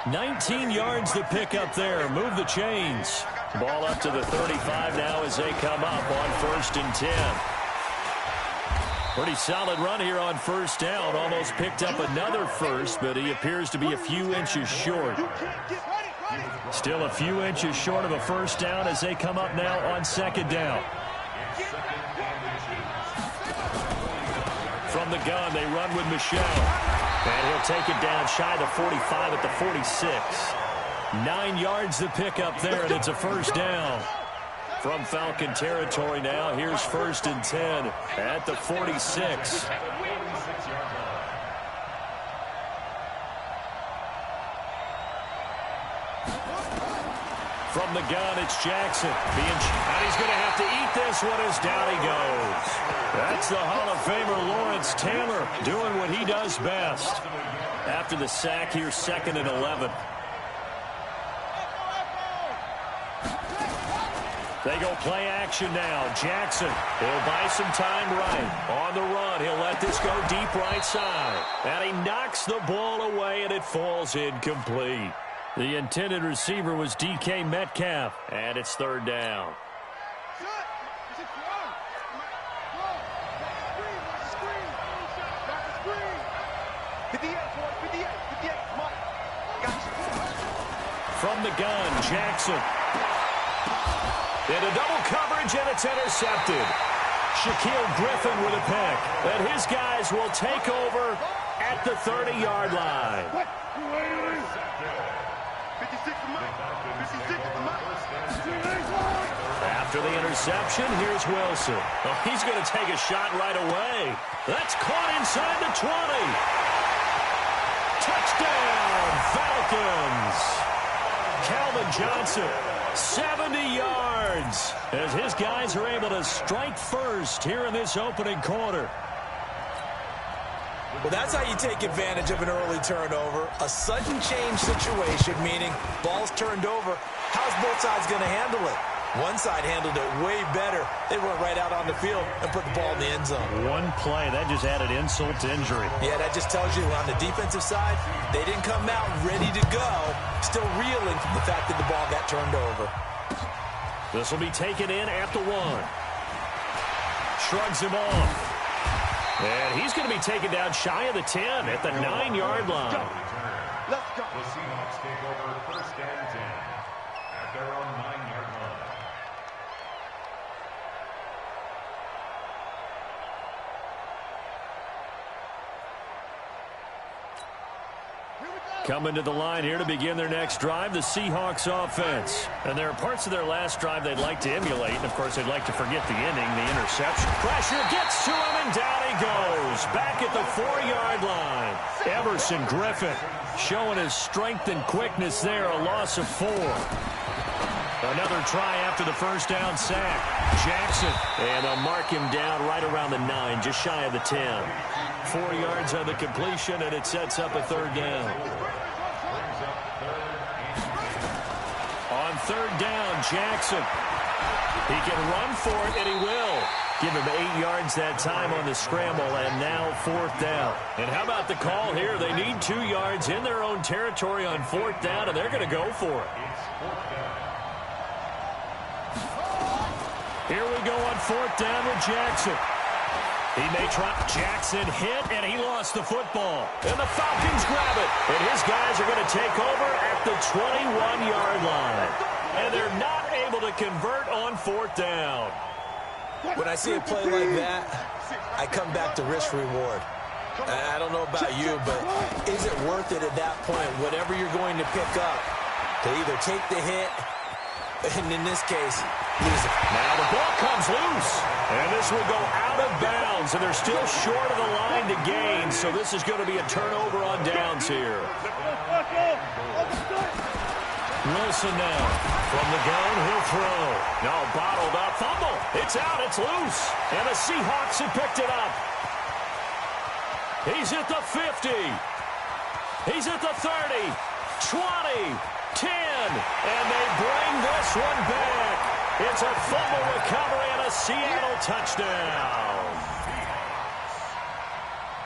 Speaker 3: 19 yards to pick up there. Move the chains. Ball up to the 35 now as they come up on first and 10. Pretty solid run here on first down. Almost picked up another first, but he appears to be a few inches short. Still a few inches short of a first down as they come up now on second down. From the gun, they run with Michel. And he'll take it down shy of the 45 at the 46. 9 yards to pick up there, and it's a first down. From Falcon territory now, here's first and 10 at the 46. From the gun, it's Jackson. And he's going to have to eat this one as down he goes. That's the Hall of Famer Lawrence Taylor doing what he does best. After the sack here, 2nd and 11. They go play action now. Jackson, he'll buy some time right. On the run, he'll let this go deep right side. And he knocks the ball away, and it falls incomplete. The intended receiver was DK Metcalf, and it's 3rd down. From the gun, Jackson. Into double coverage, and it's intercepted. Shaquille Griffin with a pick. And his guys will take over at the 30-yard line. After the interception, here's Wilson. Oh, he's going to take a shot right away. That's caught inside the 20. Touchdown, Falcons. Calvin Johnson, 70 yards, as his guys are able to strike first here in this opening quarter.
Speaker 4: Well, that's how you take advantage of an early turnover. A sudden change situation, meaning ball's turned over. How's both sides going to handle it? One side handled it way better. They went right out on the field and put the ball in the end zone.
Speaker 3: One play, that just added insult to injury.
Speaker 4: Yeah, that just tells you on the defensive side, they didn't come out ready to go, still reeling from the fact that the ball got turned over.
Speaker 3: This will be taken in at the 1. Shrugs him off. And he's going to be taken down shy of the 10 at the 9-yard line.
Speaker 8: Let's go. The Seahawks take over 1st and 10 at their own 9-yard line.
Speaker 3: Coming to the line here to begin their next drive, the Seahawks offense. And there are parts of their last drive they'd like to emulate. And, of course, they'd like to forget the ending, the interception. Pressure gets to him, and down he goes. Back at the 4-yard line. Everson Griffin showing his strength and quickness there, a loss of 4. Another try after the first down sack. Jackson, and they'll mark him down right around the 9, just shy of the 10. 4 yards on the completion, and it sets up a 3rd down. On 3rd down, Jackson. He can run for it, and he will. Give him 8 yards that time on the scramble, and now 4th down. And how about the call here? They need 2 yards in their own territory on 4th down, and they're going to go for it. Here we go on 4th down with Jackson. He may try. Jackson hit, and he lost the football. And the Falcons grab it. And his guys are going to take over at the 21-yard line. And they're not able to convert on 4th down.
Speaker 4: When I see a play like that, I come back to risk-reward. I don't know about you, but is it worth it at that point, whatever you're going to pick up, to either take the hit, and in this case, lose it?
Speaker 3: Now the ball comes loose, and this will go out of bounds, and they're still short of the line to gain, so this is going to be a turnover on downs here. Wilson now. From the gun, he'll throw. No, bottled up. Fumble. It's out. It's loose. And the Seahawks have picked it up. He's at the 50. He's at the 30. 20. 10. And they bring this one back. It's a fumble recovery and a Seattle touchdown.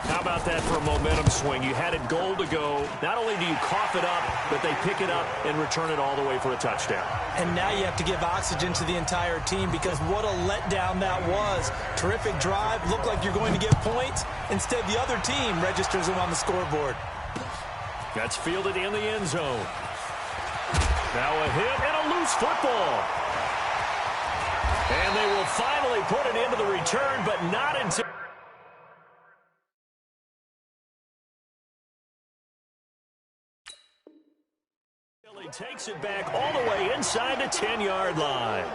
Speaker 3: How about that for a momentum swing? You had it goal to go. Not only do you cough it up, but they pick it up and return it all the way for a touchdown.
Speaker 4: And now you have to give oxygen to the entire team because what a letdown that was. Terrific drive. Looked like you're going to get points. Instead, the other team registers them on the scoreboard.
Speaker 3: That's fielded in the end zone. Now a hit and a loose football. And they will finally put it into the return, but not until... He takes it back all the way inside the 10-yard line.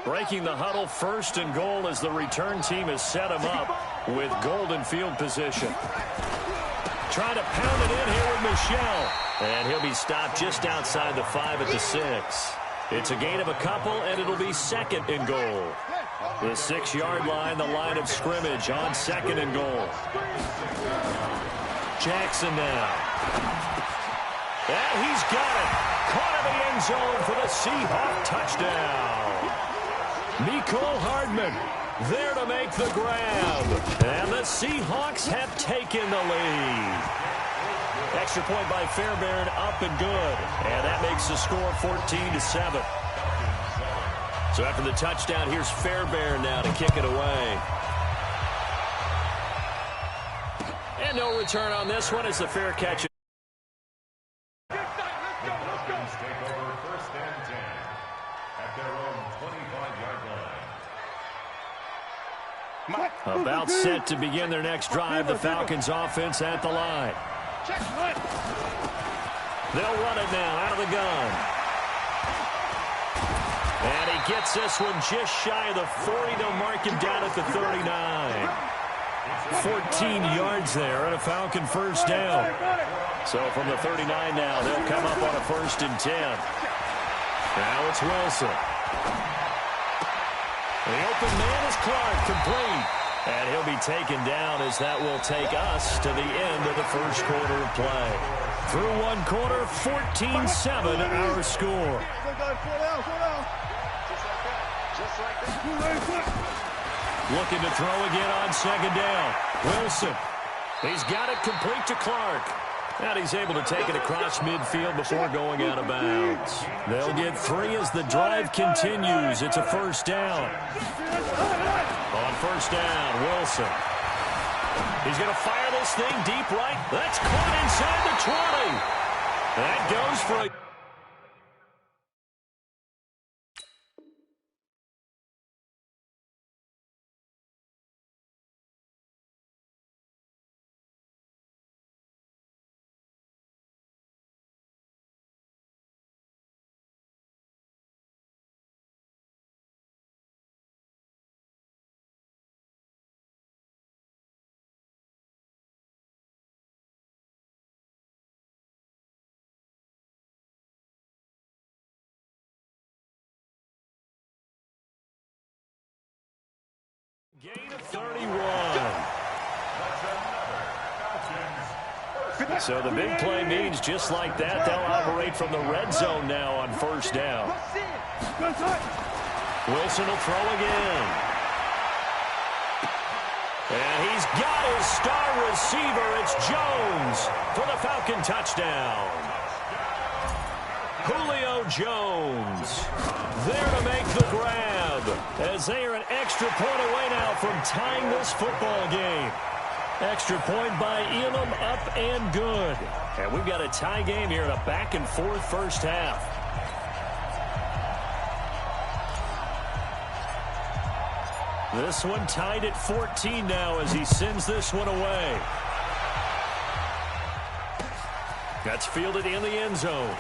Speaker 3: Breaking the huddle, 1st and goal as the return team has set him up with golden field position. Trying to pound it in here with Michelle. And he'll be stopped just outside the 5 at the 6. It's a gain of a couple, and it'll be 2nd and goal. The 6-yard line, the line of scrimmage on 2nd and goal. Jackson now. And he's got it. Caught in the end zone for the Seahawk touchdown. Mecole Hardman there to make the grab. And the Seahawks have taken the lead. Extra point by Fairbairn, up and good. And that makes the score 14-7. So after the touchdown, here's Fairbairn now to kick it away. And no return on this one as the fair catch.
Speaker 8: Take over 1st and 10 at their own 25-yard line.
Speaker 3: About set to begin their next drive. The Falcons offense at the line. They'll run it now out of the gun. And he gets this one just shy of the 40. They'll mark him down at the 39. 14 yards there and a Falcon first down. So from the 39 now, they'll come up on a 1st and 10. Now it's Wilson. The open man is Clark, complete. And he'll be taken down as that will take us to the end of the first quarter of play. Through one quarter, 14-7 our score. Looking to throw again on 2nd down. Wilson. He's got it complete to Clark. And he's able to take it across midfield before going out of bounds. They'll get 3 as the drive continues. It's a 1st down. On 1st down, Wilson. He's going to fire this thing deep right. That's caught inside the 20. That goes for a... Gain of 31. So the big play means just like that, they'll operate from the red zone now on 1st down. Wilson will throw again. And he's got his star receiver. It's Jones for the Falcon touchdown. Julio Jones there to make the grab as they are an extra point away now from tying this football game. Extra point by Elam, up and good. And we've got a tie game here in a back-and-forth first half. This one tied at 14 now as he sends this one away. That's fielded in the end zone.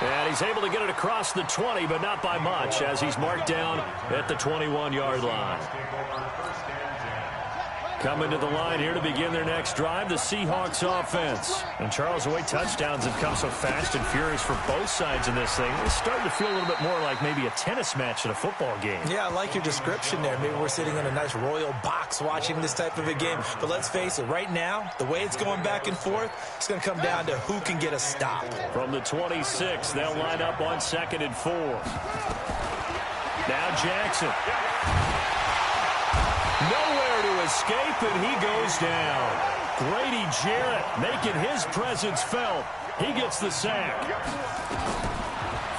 Speaker 3: And he's able to get it across the 20, but not by much, as he's marked down at the 21-yard line. Coming to the line here to begin their next drive, the Seahawks offense. And Charles, the way touchdowns have come so fast and furious for both sides in this thing, it's starting to feel a little bit more like maybe a tennis match in a football game. Yeah, I like your description there. Maybe we're sitting in a nice royal box watching this type of a game. But let's face it, right now, the way it's going back and forth, it's going to come down to who can get a stop. From the 26, they'll line up on 2nd and 4. Now Jackson. Nowhere to escape, and he goes down. Grady Jarrett making his presence felt. He gets the sack.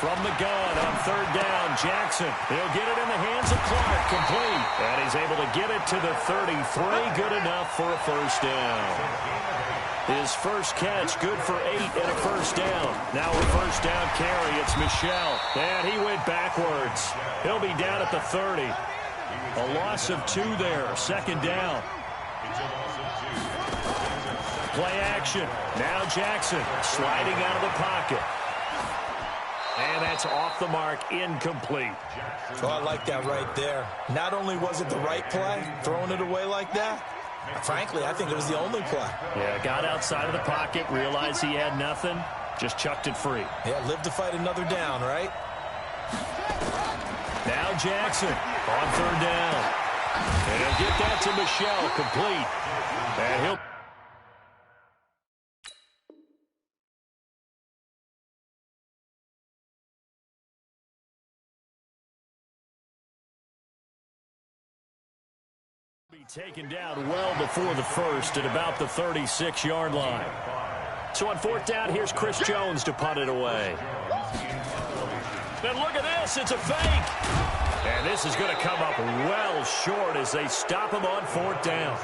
Speaker 3: From the gun on 3rd down, Jackson. He'll get it in the hands of Clark, complete. And he's able to get it to the 33, good enough for a first down. His first catch, good for 8 and a first down. Now a first down carry, it's Michelle. And he went backwards. He'll be down at the 30. A loss of 2 there, 2nd down. Play action. Now Jackson sliding out of the pocket. And that's off the mark, incomplete. So I like that right there. Not only was it the right play, throwing it away like that,
Speaker 4: Frankly, I think it was the only play.
Speaker 3: Yeah, got outside of the pocket, realized he had nothing, just chucked it free.
Speaker 4: Yeah, live to fight another down, right?
Speaker 3: Now Jackson on third down. And he'll get that to Michelle, complete. And he'll be taken down well before the first at about the 36-yard line. So on fourth down, here's Chris Jones to punt it away. And look at this, it's a fake. And this is going to come up well short as they stop him on fourth down.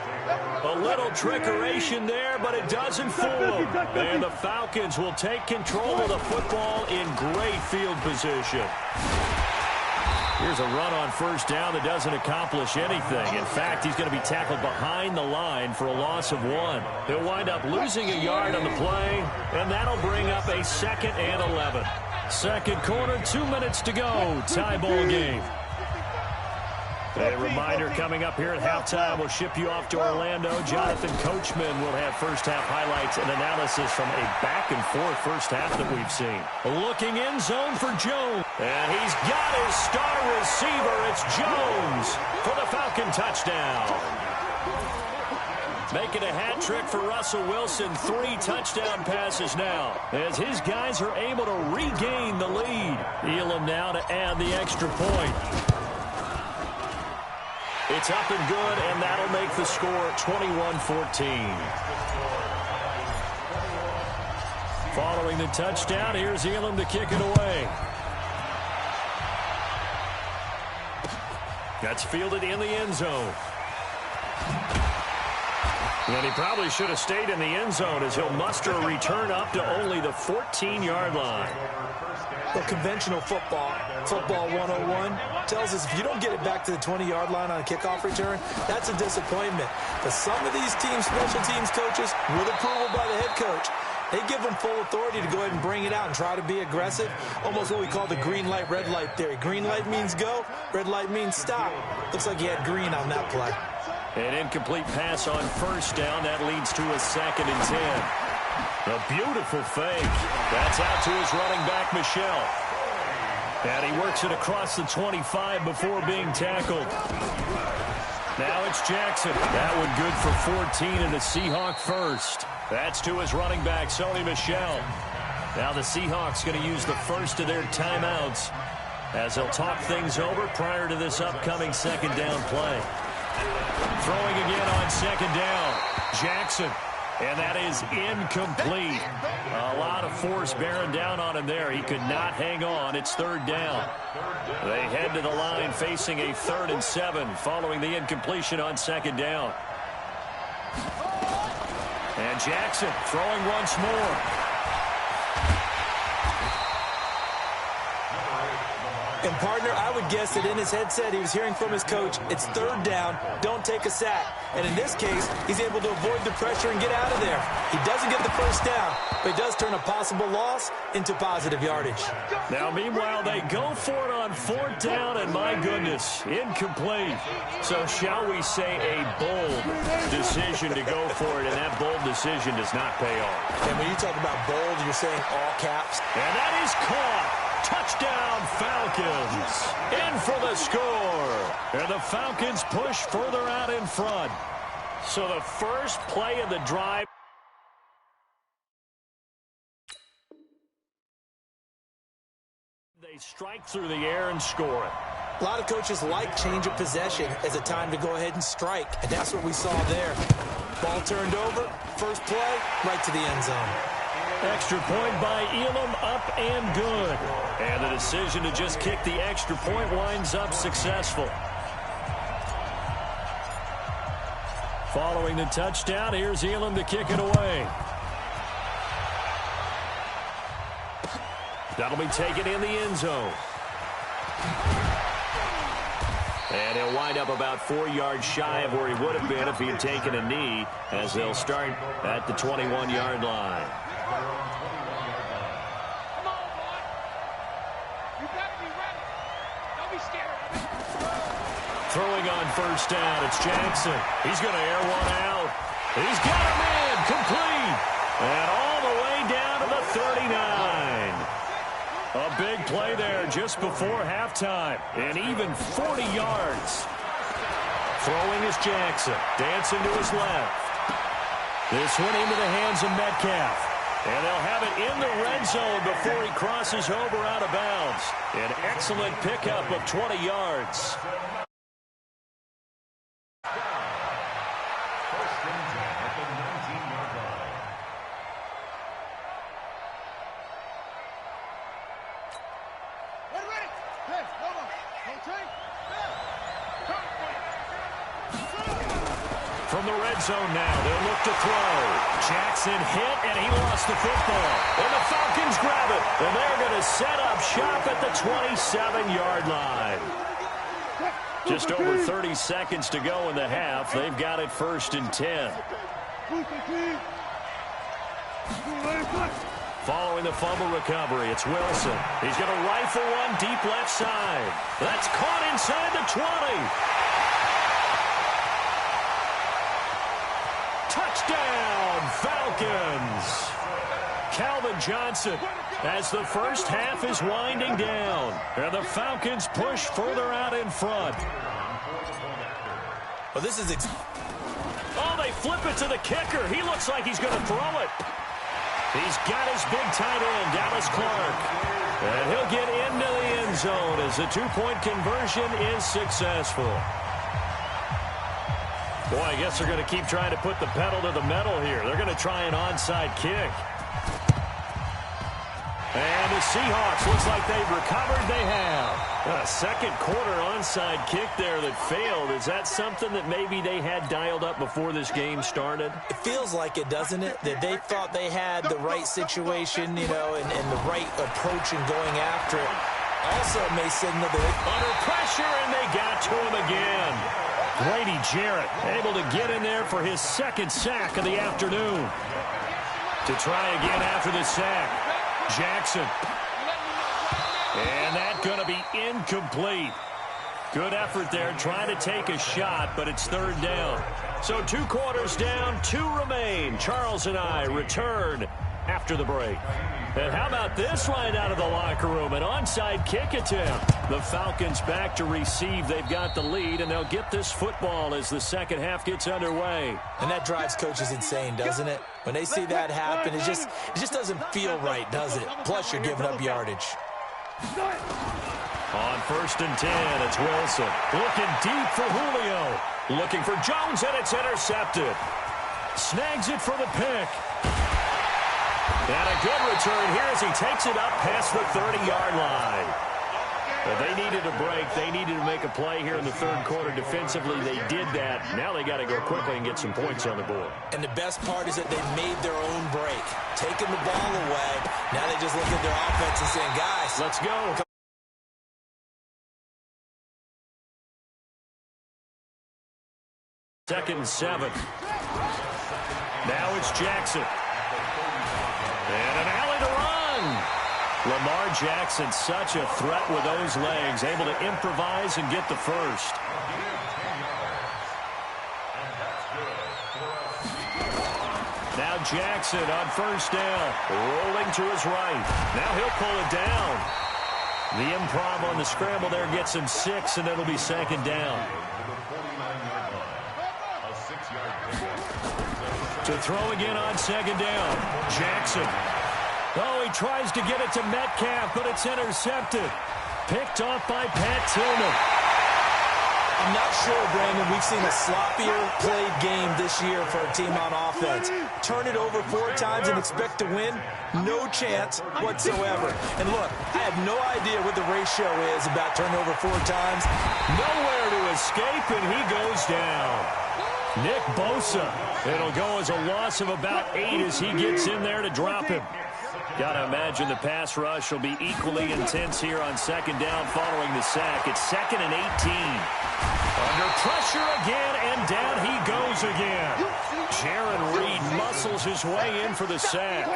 Speaker 3: A little trickeration there, but it doesn't fool them. And the Falcons will take control of the football in great field position. Here's a run on first down that doesn't accomplish anything. In fact, he's going to be tackled behind the line for a loss of 1. He'll wind up losing a yard on the play, and that'll bring up a 2nd and 11. Second quarter, 2 minutes to go. Tie ball game. A reminder coming up here at halftime. We'll ship you off to Orlando. Jonathan Coachman will have first-half highlights and analysis from a back-and-forth first half that we've seen. Looking in zone for Jones. And he's got his star receiver. It's Jones for the Falcon touchdown. Making a hat trick for Russell Wilson. 3 touchdown passes now as his guys are able to regain the lead. Elam now to add the extra point. It's up and good, and that'll make the score 21-14. Following the touchdown, here's Elam to kick it away. That's fielded in the end zone. And he probably should have stayed in the end zone as he'll muster a return up to only the 14-yard line.
Speaker 4: Well, conventional football 101, tells us if you don't get it back to the 20-yard line on a kickoff return, that's a disappointment. But some of these teams, special teams coaches, with approval by the head coach, they give them full authority to go ahead and bring it out and try to be aggressive. Almost what we call the green light, red light theory. Green light means go, red light means stop. Looks like he had green on that play.
Speaker 3: An incomplete pass on first down. That leads to a 2nd and 10. A beautiful fake. That's out to his running back, Michelle. And he works it across the 25 before being tackled. Now it's Jackson. That one good for 14 and a Seahawk first. That's to his running back, Sony Michel. Now the Seahawks going to use the first of their timeouts as they'll talk things over prior to this upcoming 2nd down play. Throwing again on 2nd down. Jackson. And that is incomplete. A lot of force bearing down on him there. He could not hang on. It's 3rd down. They head to the line facing a 3rd and 7 following the incompletion on 2nd down. And Jackson throwing once more.
Speaker 4: And, partner, I would guess that in his headset he was hearing from his coach, it's 3rd down, don't take a sack. And in this case, he's able to avoid the pressure and get out of there. He doesn't get the first down, but he does turn a possible loss into positive yardage.
Speaker 3: Now, meanwhile, they go for it on 4th down, and my goodness, incomplete. So shall we say a bold decision to go for it, and that bold decision does not pay off.
Speaker 4: And when you talk about bold, you're saying all caps.
Speaker 3: And that is caught. Touchdown, Falcons. In for the score. And the Falcons push further out in front. So the first play of the drive. They strike through the air and score it.
Speaker 4: A lot of coaches like change of possession as a time to go ahead and strike. And that's what we saw there. Ball turned over. First play, right to the end zone.
Speaker 3: Extra point by Elam, up and good. And the decision to just kick the extra point winds up successful. Following the touchdown, here's Elam to kick it away. That'll be taken in the end zone. And he'll wind up about 4 yards shy of where he would have been if he had taken a knee, as they'll start at the 21-yard line.
Speaker 7: Come on, boy. You better be ready. Don't be scared of it.
Speaker 3: Throwing on first down, it's Jackson. He's going to air one out. He's got him in, complete. And all the way down to the 39. A big play there just before halftime. And even 40 yards. Throwing is Jackson. Dancing to his left. This one into the hands of Metcalf. And they'll have it in the red zone before he crosses over out of bounds. An excellent pickup of 20 yards.
Speaker 8: First and 10 at the 19-yard line.
Speaker 5: Ready? Hey, hold on. Don't change.
Speaker 3: From the red zone now, they'll look to throw. Jackson hit, and he lost the football. And the Falcons grab it, and they're going to set up shop at the 27-yard line. Just over 30 seconds to go in the half. They've got it 1st and 10. Following the fumble recovery, it's Wilson. He's going to rifle one deep left side. That's caught inside the 20. Touchdown, Falcons! Calvin Johnson as the first half is winding down. And the Falcons push further out in front.
Speaker 4: Well, this is...
Speaker 3: Oh, they flip it to the kicker. He looks like he's going to throw it. He's got his big tight end, Dallas Clark. And he'll get into the end zone as the two-point conversion is successful. Boy, I guess they're going to keep trying to put the pedal to the metal here. They're going to try an onside kick. And the Seahawks, looks like they've recovered. They have. A second quarter onside kick there that failed. Is that something that maybe they had dialed up before this game started?
Speaker 4: It feels like it, doesn't it? That they thought they had the right situation, you know, and the right approach in going after it. Also, it may signal that
Speaker 3: under pressure, and they got to him again. Grady Jarrett able to get in there for his second sack of the afternoon. To try again after the sack. Jackson. And that's going to be incomplete. Good effort there trying to take a shot, but it's 3rd down. So 2 quarters down, 2 remain. Charles and I return after the break. And how about this right out of the locker room? An onside kick attempt. The Falcons back to receive. They've got the lead, and they'll get this football as the second half gets underway.
Speaker 4: And that drives coaches insane, doesn't it? When they see that happen, it just doesn't feel right, does it? Plus, you're giving up yardage.
Speaker 3: On 1st and 10, it's Wilson. Looking deep for Julio. Looking for Jones, and it's intercepted. Snags it for the pick. And a good return here as he takes it up past the 30-yard line. But they needed a break. They needed to make a play here in the 3rd quarter defensively. They did that. Now they got to go quickly and get some points on the board.
Speaker 4: And the best part is that they made their own break. Taking the ball away. Now they just look at their offense and saying, guys,
Speaker 3: let's go. Second and 7. Now it's Jackson. And an alley to run. Lamar Jackson, such a threat with those legs, able to improvise and get the first. Now Jackson on 1st down, rolling to his right. Now he'll pull it down. The improv on the scramble there gets him 6, and it'll be 2nd down. To throw again on 2nd down. Jackson. Oh, he tries to get it to Metcalf, but it's intercepted. Picked off by Pat Tillman.
Speaker 4: I'm not sure, Brandon, we've seen a sloppier played game this year for a team on offense. Turn it over 4 times and expect to win? No chance whatsoever. And look, I have no idea what the ratio is about turning over 4 times.
Speaker 3: Nowhere to escape, and he goes down. Nick Bosa. It'll go as a loss of about 8 as he gets in there to drop him. Got to imagine the pass rush will be equally intense here on 2nd down following the sack. It's 2nd and 18. Under pressure again, and down he goes again. Jaron Reed muscles his way in for the sack.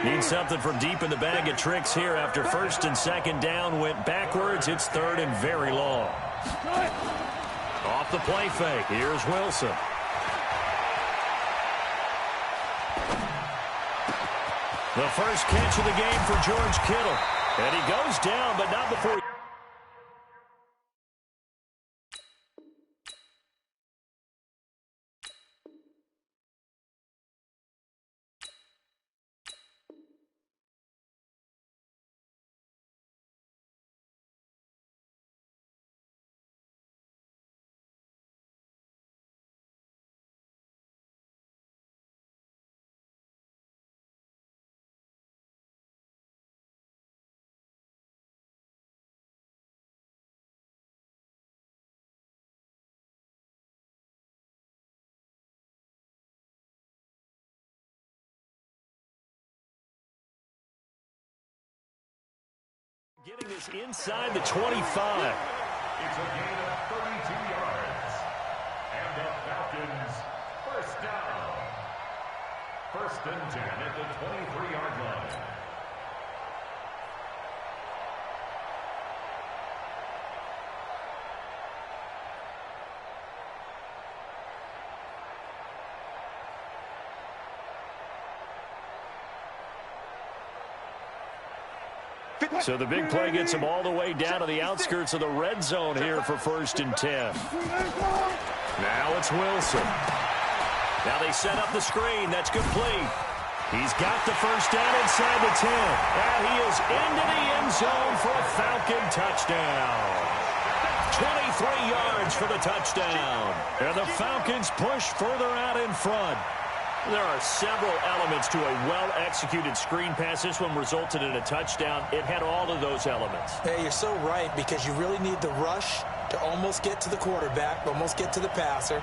Speaker 3: Needs something from deep in the bag of tricks here after 1st and 2nd down went backwards. It's 3rd and very long. Off the play fake, here's Wilson. The first catch of the game for George Kittle. And he goes down, but not before... Getting this inside the 25.
Speaker 8: It's a gain of 32 yards. And the Falcons, first down. 1st and 10 at the 23-yard line.
Speaker 3: So the big play gets him all the way down to the outskirts of the red zone here for 1st and 10. Now it's Wilson. Now they set up the screen. That's complete. He's got the first down inside the 10. And he is into the end zone for a Falcon touchdown. 23 yards for the touchdown. And the Falcons push further out in front. There are several elements to a well-executed screen pass. This one resulted in a touchdown. It had all of those elements.
Speaker 4: Hey, you're so right, because you really need the rush to almost get to the quarterback, almost get to the passer.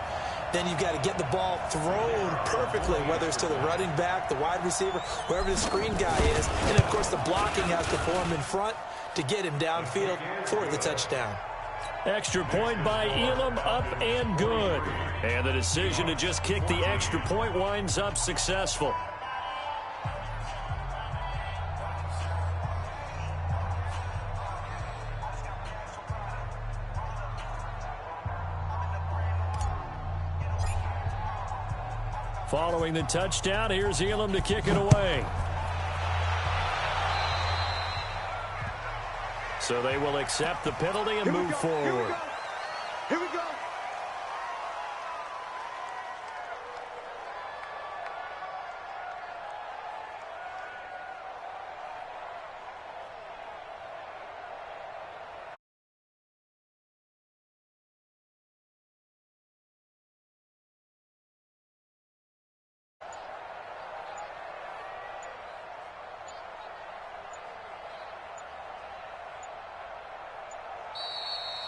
Speaker 4: Then you've got to get the ball thrown perfectly, whether it's to the running back, the wide receiver, wherever the screen guy is. And, of course, the blocking has to form in front to get him downfield for the touchdown.
Speaker 3: Extra point by Elam, up and good. And the decision to just kick the extra point winds up successful. Following the touchdown, here's Elam to kick it away. So they will accept the penalty and move forward.
Speaker 5: Here we go.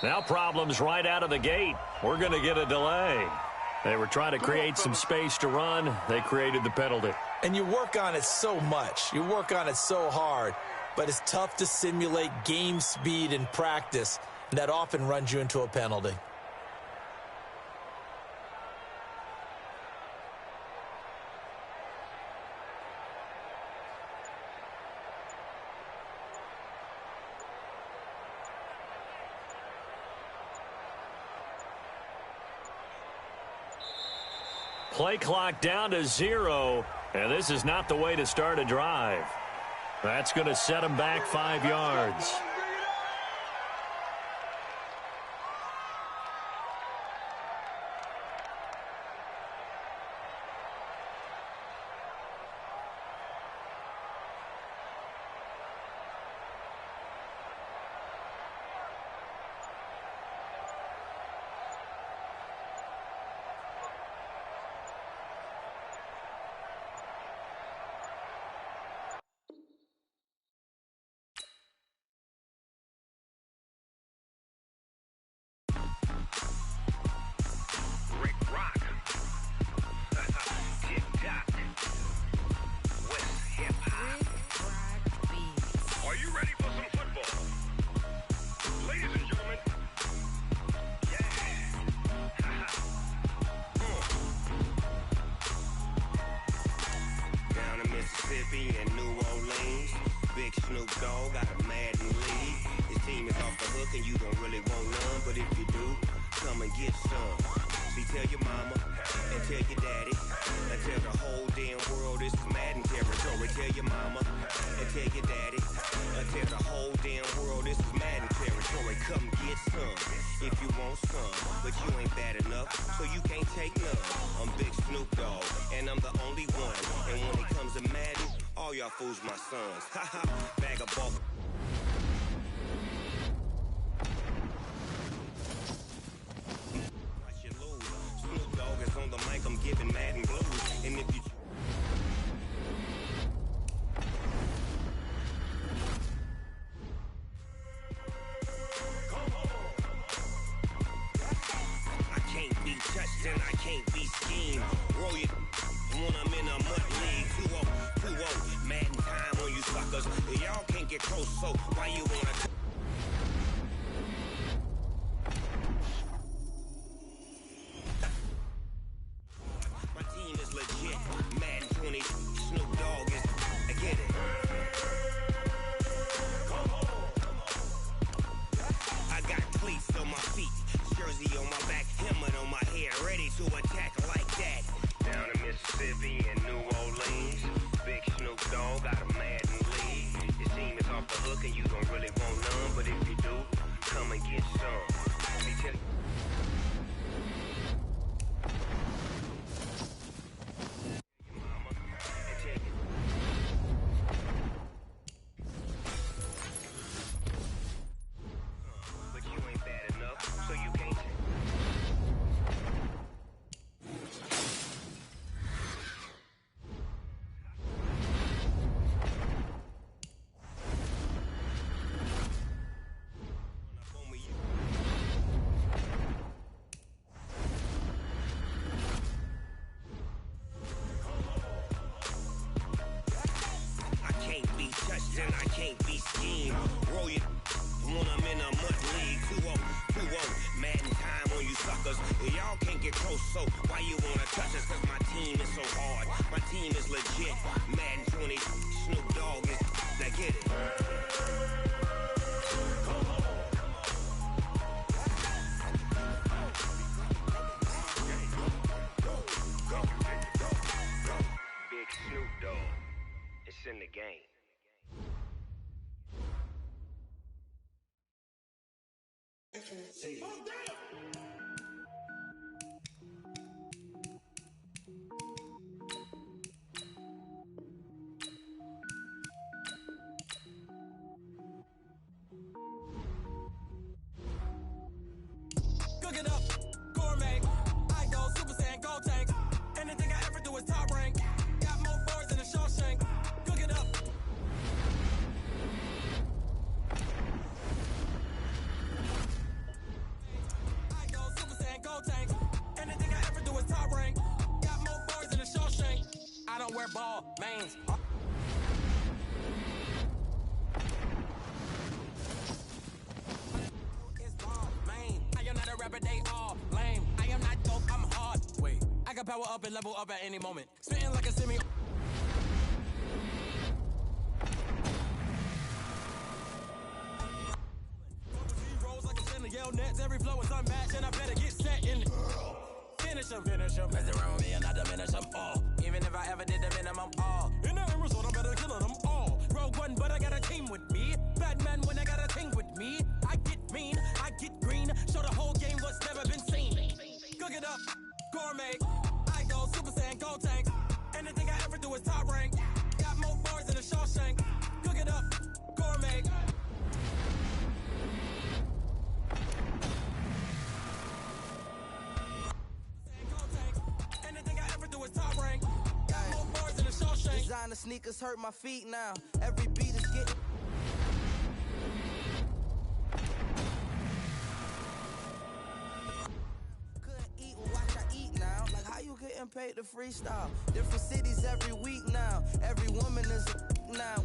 Speaker 3: Now problems right out of the gate. We're going to get a delay. They were trying to create some space to run. They created the penalty.
Speaker 4: And you work on it so much. You work on it so hard. But it's tough to simulate game speed in practice. And that often runs you into a penalty.
Speaker 3: Play clock down to 0, and this is not the way to start a drive. That's going to set them back 5 yards.
Speaker 9: And New Orleans, Big Snoop Dogg got a Madden lead. His team is off the hook and you don't really want none, but if you do, come and get some. See, tell your mama and tell your daddy and tell the whole damn world this is Madden territory. Tell your mama and tell your daddy and tell the whole damn world this is Madden territory. Come get some if you want some, but you ain't bad enough, so you can't take none. I'm Big Snoop Dogg, and I'm the only one. And when it comes to Madden, all y'all fools my sons. Haha, bag of ball. Watch you lose. Snoop Dogg is on the mic, I'm giving Madden blues. And if you touched and I can't be schemed. Roll it when I'm in a mud league. 2-0, Madden time on you suckers. Y'all can't get close, so why you wanna My team is legit. Madden 20, Snoop Dogg is I get it. I got cleats on my feet, jersey on my back, helmet on my head, ready to attack like that. Down in Mississippi and New Orleans, Big Snoop Dogg got a Madden league. Your team is off the hook and you don't really want none, but if you do, come and get some. And I can't be schemed. Roll it when I'm in a mud league. 2-0, Madden time on you suckers. Y'all can't get close, so why you wanna touch us? Cause my team is so hard. My team is legit. Madden 20, Snoop Dogg is I get it. Big Snoop Dogg. It's in the game.
Speaker 10: Cook it up, gourmet. I go Super Saiyan, go tank. Anything I ever do is top rank. Got more boards than a Shawshank. Cook it up. I go Super Saiyan, go tank. Anything I ever do is top rank. Got more boards than a Shawshank. I don't wear ball mains. Rapper, they all lame. I am not dope, I'm hard. Wait, I can power up and level up at any moment. Spitting like a semi. Rolls like a center, yell nets. Every flow is unmatched, and I better get set in. Finish them. Mess around with me and I diminish them all. Even if I ever did the minimum all. In the end result, I better kill them all. Rogue One, but I got a team with me. Batman when I got a team with me. I get mean, I get green. Show the whole game what's never been seen. Cook it up, gourmet. I go Super Saiyan, go tank. Anything I ever do is top rank. Got more bars than a Shawshank. Cook it up, gourmet. Anything I ever do is top rank. Got more bars than a Shawshank.
Speaker 6: Designer sneakers hurt my feet now. Every beat is getting. Getting paid to freestyle. Different cities every week now. Every woman is a now.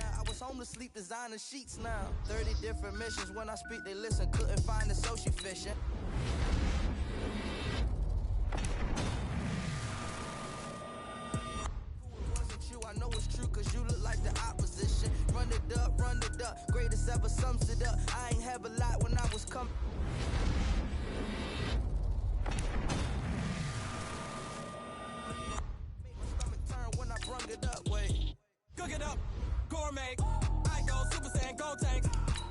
Speaker 6: I was home to sleep designing sheets now. 30 different missions. When I speak, they listen. Couldn't find it, so she fishing. It wasn't you. I know it's true, cause you look like the opposition.
Speaker 10: make. I go Super Saiyan, go tank.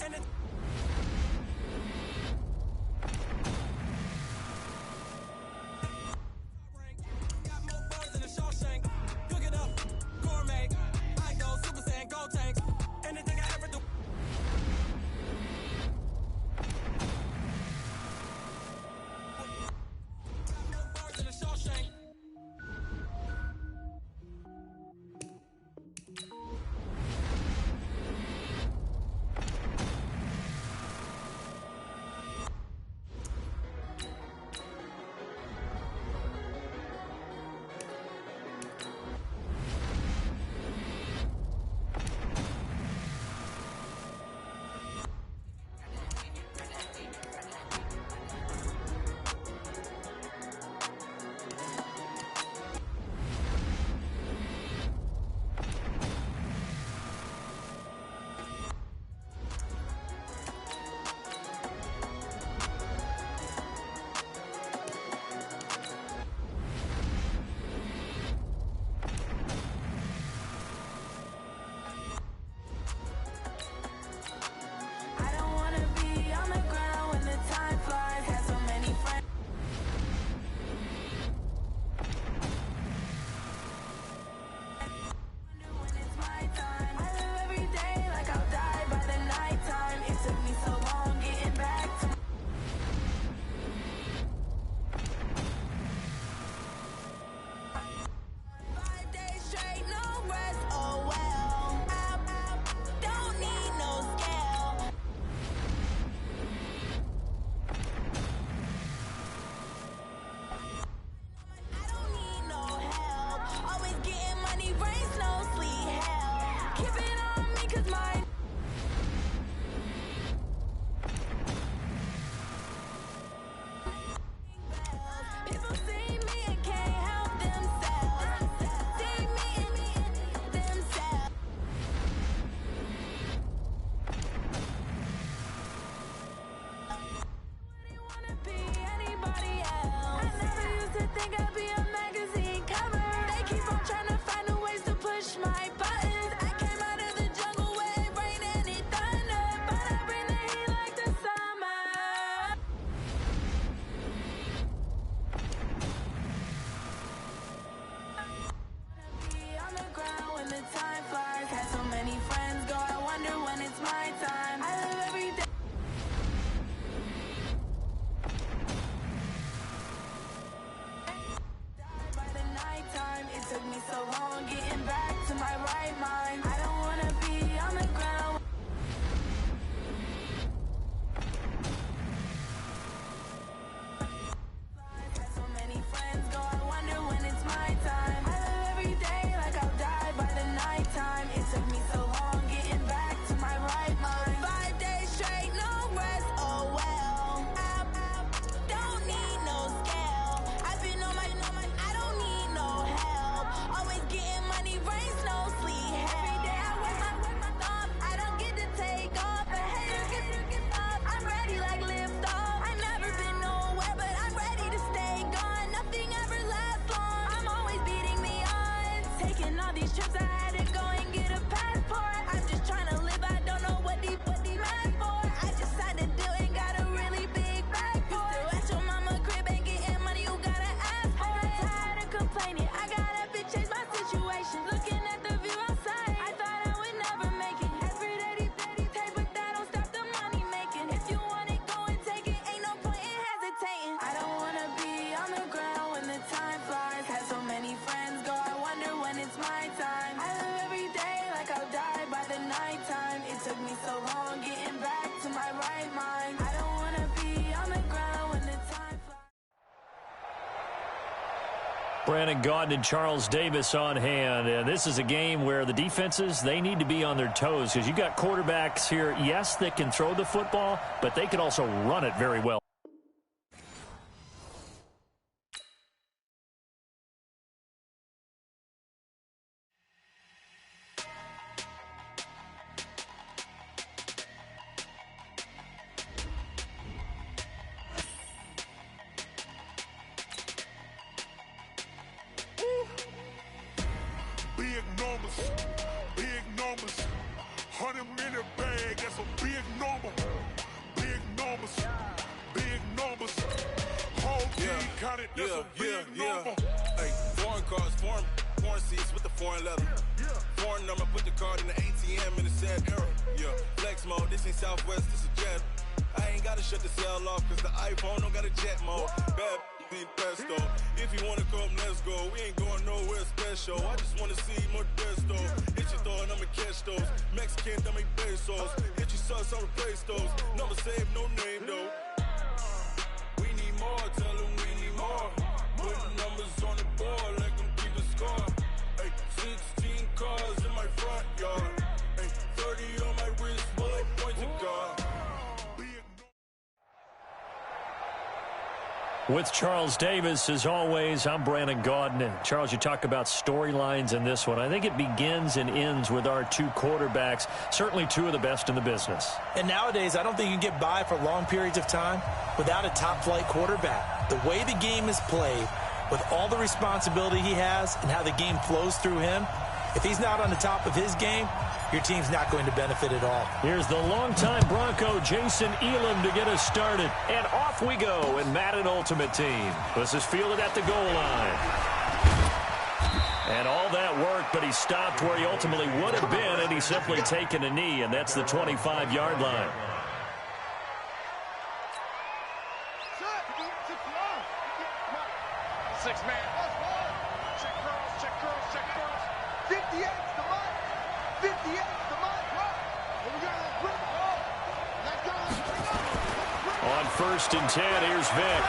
Speaker 10: And then got more bars than a Shawshank. Cook it up, gourmet. I go Super Saiyan, go tank. Anything I ever do. Got more bars than a Shawshank.
Speaker 3: Brandon Gaudin and Charles Davis on hand. And this is a game where the defenses, they need to be on their toes because you got quarterbacks here, yes, that can throw the football, but they can also run it very well.
Speaker 5: counted. That's a big number.
Speaker 10: Hey, foreign cars, foreign seats with the foreign leather. Foreign number, put the card in the ATM in the sad era. Yeah, flex mode, this ain't Southwest, this a jet. I ain't gotta shut the cell off, cause the iPhone don't got a jet mode. Bad ain't pesto. If you wanna come, let's go. We ain't going nowhere special. I just wanna see Modesto. Hit your thought, I'ma catch those. Mexican, I make pesos. Hit your sus, I'll replace those. Number saved, no name though. We need more, tell them we need more. Putting numbers on the board like I'm keeping score. Hey, 16 cars in my front yard. Hey, 30 on my wrist, while I point to God.
Speaker 3: With Charles Davis, as always, I'm Brandon Gaudin. And Charles, you talk about storylines in this one. I think it begins and ends with our two quarterbacks, certainly two of the best in the business.
Speaker 4: And nowadays, I don't think you can get by for long periods of time without a top-flight quarterback. The way the game is played, with all the responsibility he has and how the game flows through him, if he's not on the top of his game, your team's not going to benefit at all.
Speaker 3: Here's the longtime Bronco, Jason Elam, to get us started. And off we go in Madden Ultimate Team. This is fielded at the goal line. And all that work, but he stopped where he ultimately would have been, and he's simply taken a knee, and that's the 25-yard line.
Speaker 7: Six man. Check curls, check curls.
Speaker 5: 58's the mark. 58's the mark. Here we go. Let's go.
Speaker 3: On 1st and 10, here's Vick.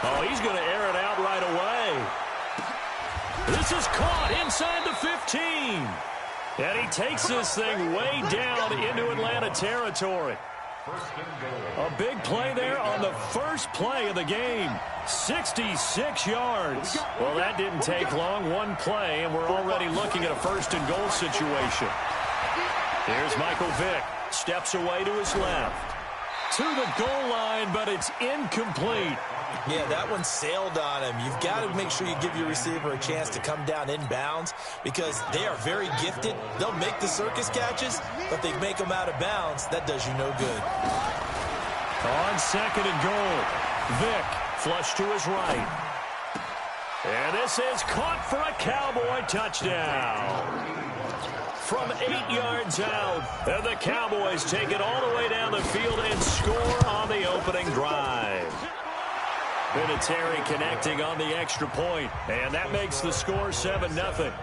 Speaker 3: Oh, he's going to air it out right away. This is caught inside the 15. And he takes this thing way down into Atlanta territory. A big play there on the first play of the game. 66 yards. Well, that didn't take long. One play, and we're already looking at a 1st and goal situation. Here's Michael Vick. Steps away to his left. To the goal line, but it's incomplete.
Speaker 4: Yeah, that one sailed on him. You've got to make sure you give your receiver a chance to come down inbounds because they are very gifted. They'll make the circus catches, but they make them out of bounds. That does you no good.
Speaker 3: On 2nd and goal, Vick flush to his right. And this is caught for a Cowboy touchdown. From 8 yards out, and the Cowboys take it all the way down the field and score on the opening drive. Vinatieri connecting on the extra point, and that makes the score 7-0.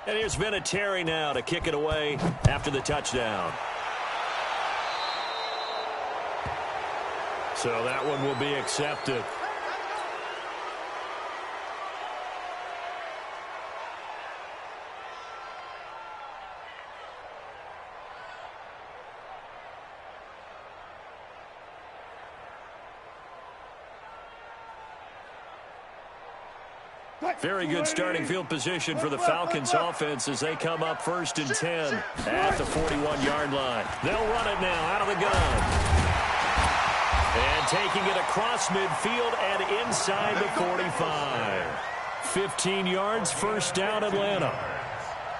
Speaker 3: And here's Vinatieri now to kick it away after the touchdown. So that one will be accepted. Very good starting field position for the Falcons offense as they come up 1st and 10 at the 41-yard line. They'll run it now out of the gun. And taking it across midfield and inside the 45. 15 yards, 1st down, Atlanta.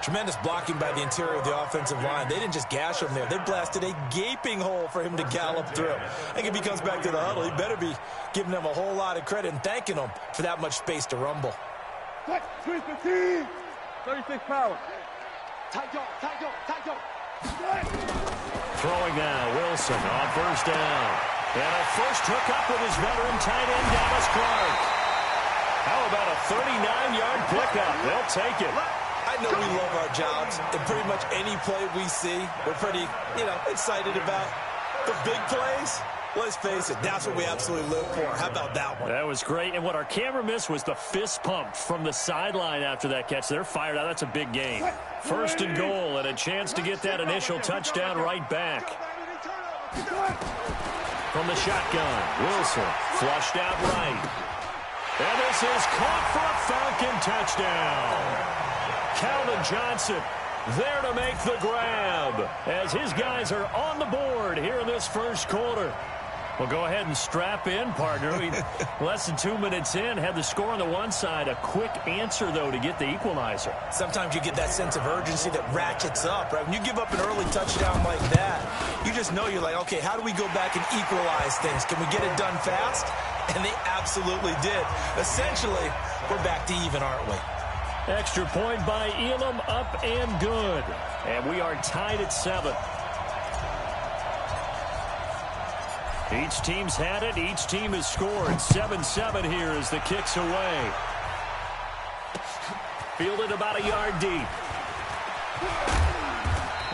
Speaker 4: Tremendous blocking by the interior of the offensive line. They didn't just gash him there. They blasted a gaping hole for him to gallop through. I think if he comes back to the huddle, he better be giving them a whole lot of credit and thanking them for that much space to rumble.
Speaker 5: Switch the team. 36 power.
Speaker 7: Tight go.
Speaker 3: Throwing now, Wilson on 1st down. And a first hookup with his veteran tight end, Dallas Clark. How about a 39-yard pickup? They'll take it.
Speaker 4: I know we love our jobs, and pretty much any play we see, we're pretty, excited about. The big plays, Let's face it, that's what we absolutely live for. How about that one?
Speaker 3: That was great. And what our camera missed was the fist pump from the sideline after that catch. They're fired out. That's a big game. First and goal, and a chance to get that initial touchdown right back. From the shotgun, Wilson flushed out right. And this is caught for a Falcon touchdown. Calvin Johnson there to make the grab as his guys are on the board here in this first quarter. Well, go ahead and strap in, partner. Less than 2 minutes in, had the score on the one side. A quick answer, though, to get the equalizer.
Speaker 4: Sometimes you get that sense of urgency that ratchets up, right? When you give up an early touchdown like that, you just know you're like, okay, how do we go back and equalize things? Can we get it done fast? And they absolutely did. Essentially, we're back to even, aren't we?
Speaker 3: Extra point by Elam, up and good. And we are tied at 7. Each team's had it. Each team has scored. 7-7 here as the kick's away. Fielded about a yard deep.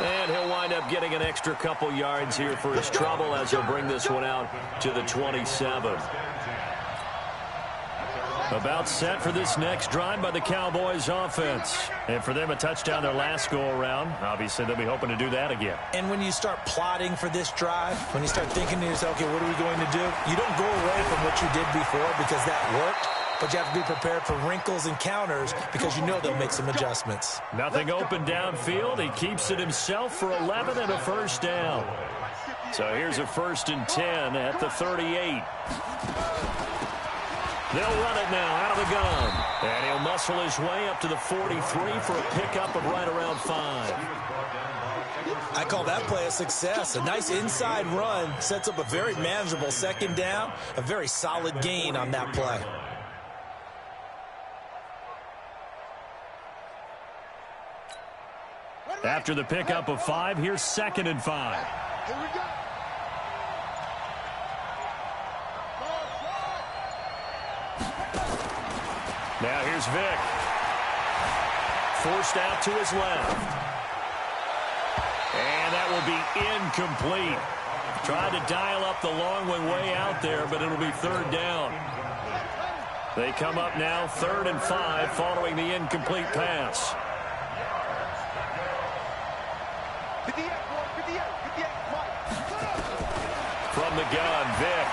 Speaker 3: And he'll wind up getting an extra couple yards here for his trouble as he'll bring this one out to the 27. About set for this next drive by the Cowboys offense. And for them, a touchdown their last go-around. Obviously, they'll be hoping to do that again.
Speaker 4: And when you start plotting for this drive, when you start thinking to yourself, okay, what are we going to do? You don't go away from what you did before because that worked. But you have to be prepared for wrinkles and counters because you know they'll make some adjustments.
Speaker 3: Nothing open downfield. He keeps it himself for 11 and a first down. So here's a 1st and 10 at the 38. They'll run it now out of the gun. And he'll muscle his way up to the 43 for a pickup of right around 5.
Speaker 4: I call that play a success. A nice inside run sets up a very manageable second down. A very solid gain on that play.
Speaker 3: After the pickup of 5, here's 2nd and 5.
Speaker 5: Here we go.
Speaker 3: Now here's Vick. Forced out to his left. And that will be incomplete. Tried to dial up the long one way out there, but it'll be 3rd down. They come up now 3rd and 5 following the incomplete pass. From the gun, Vick.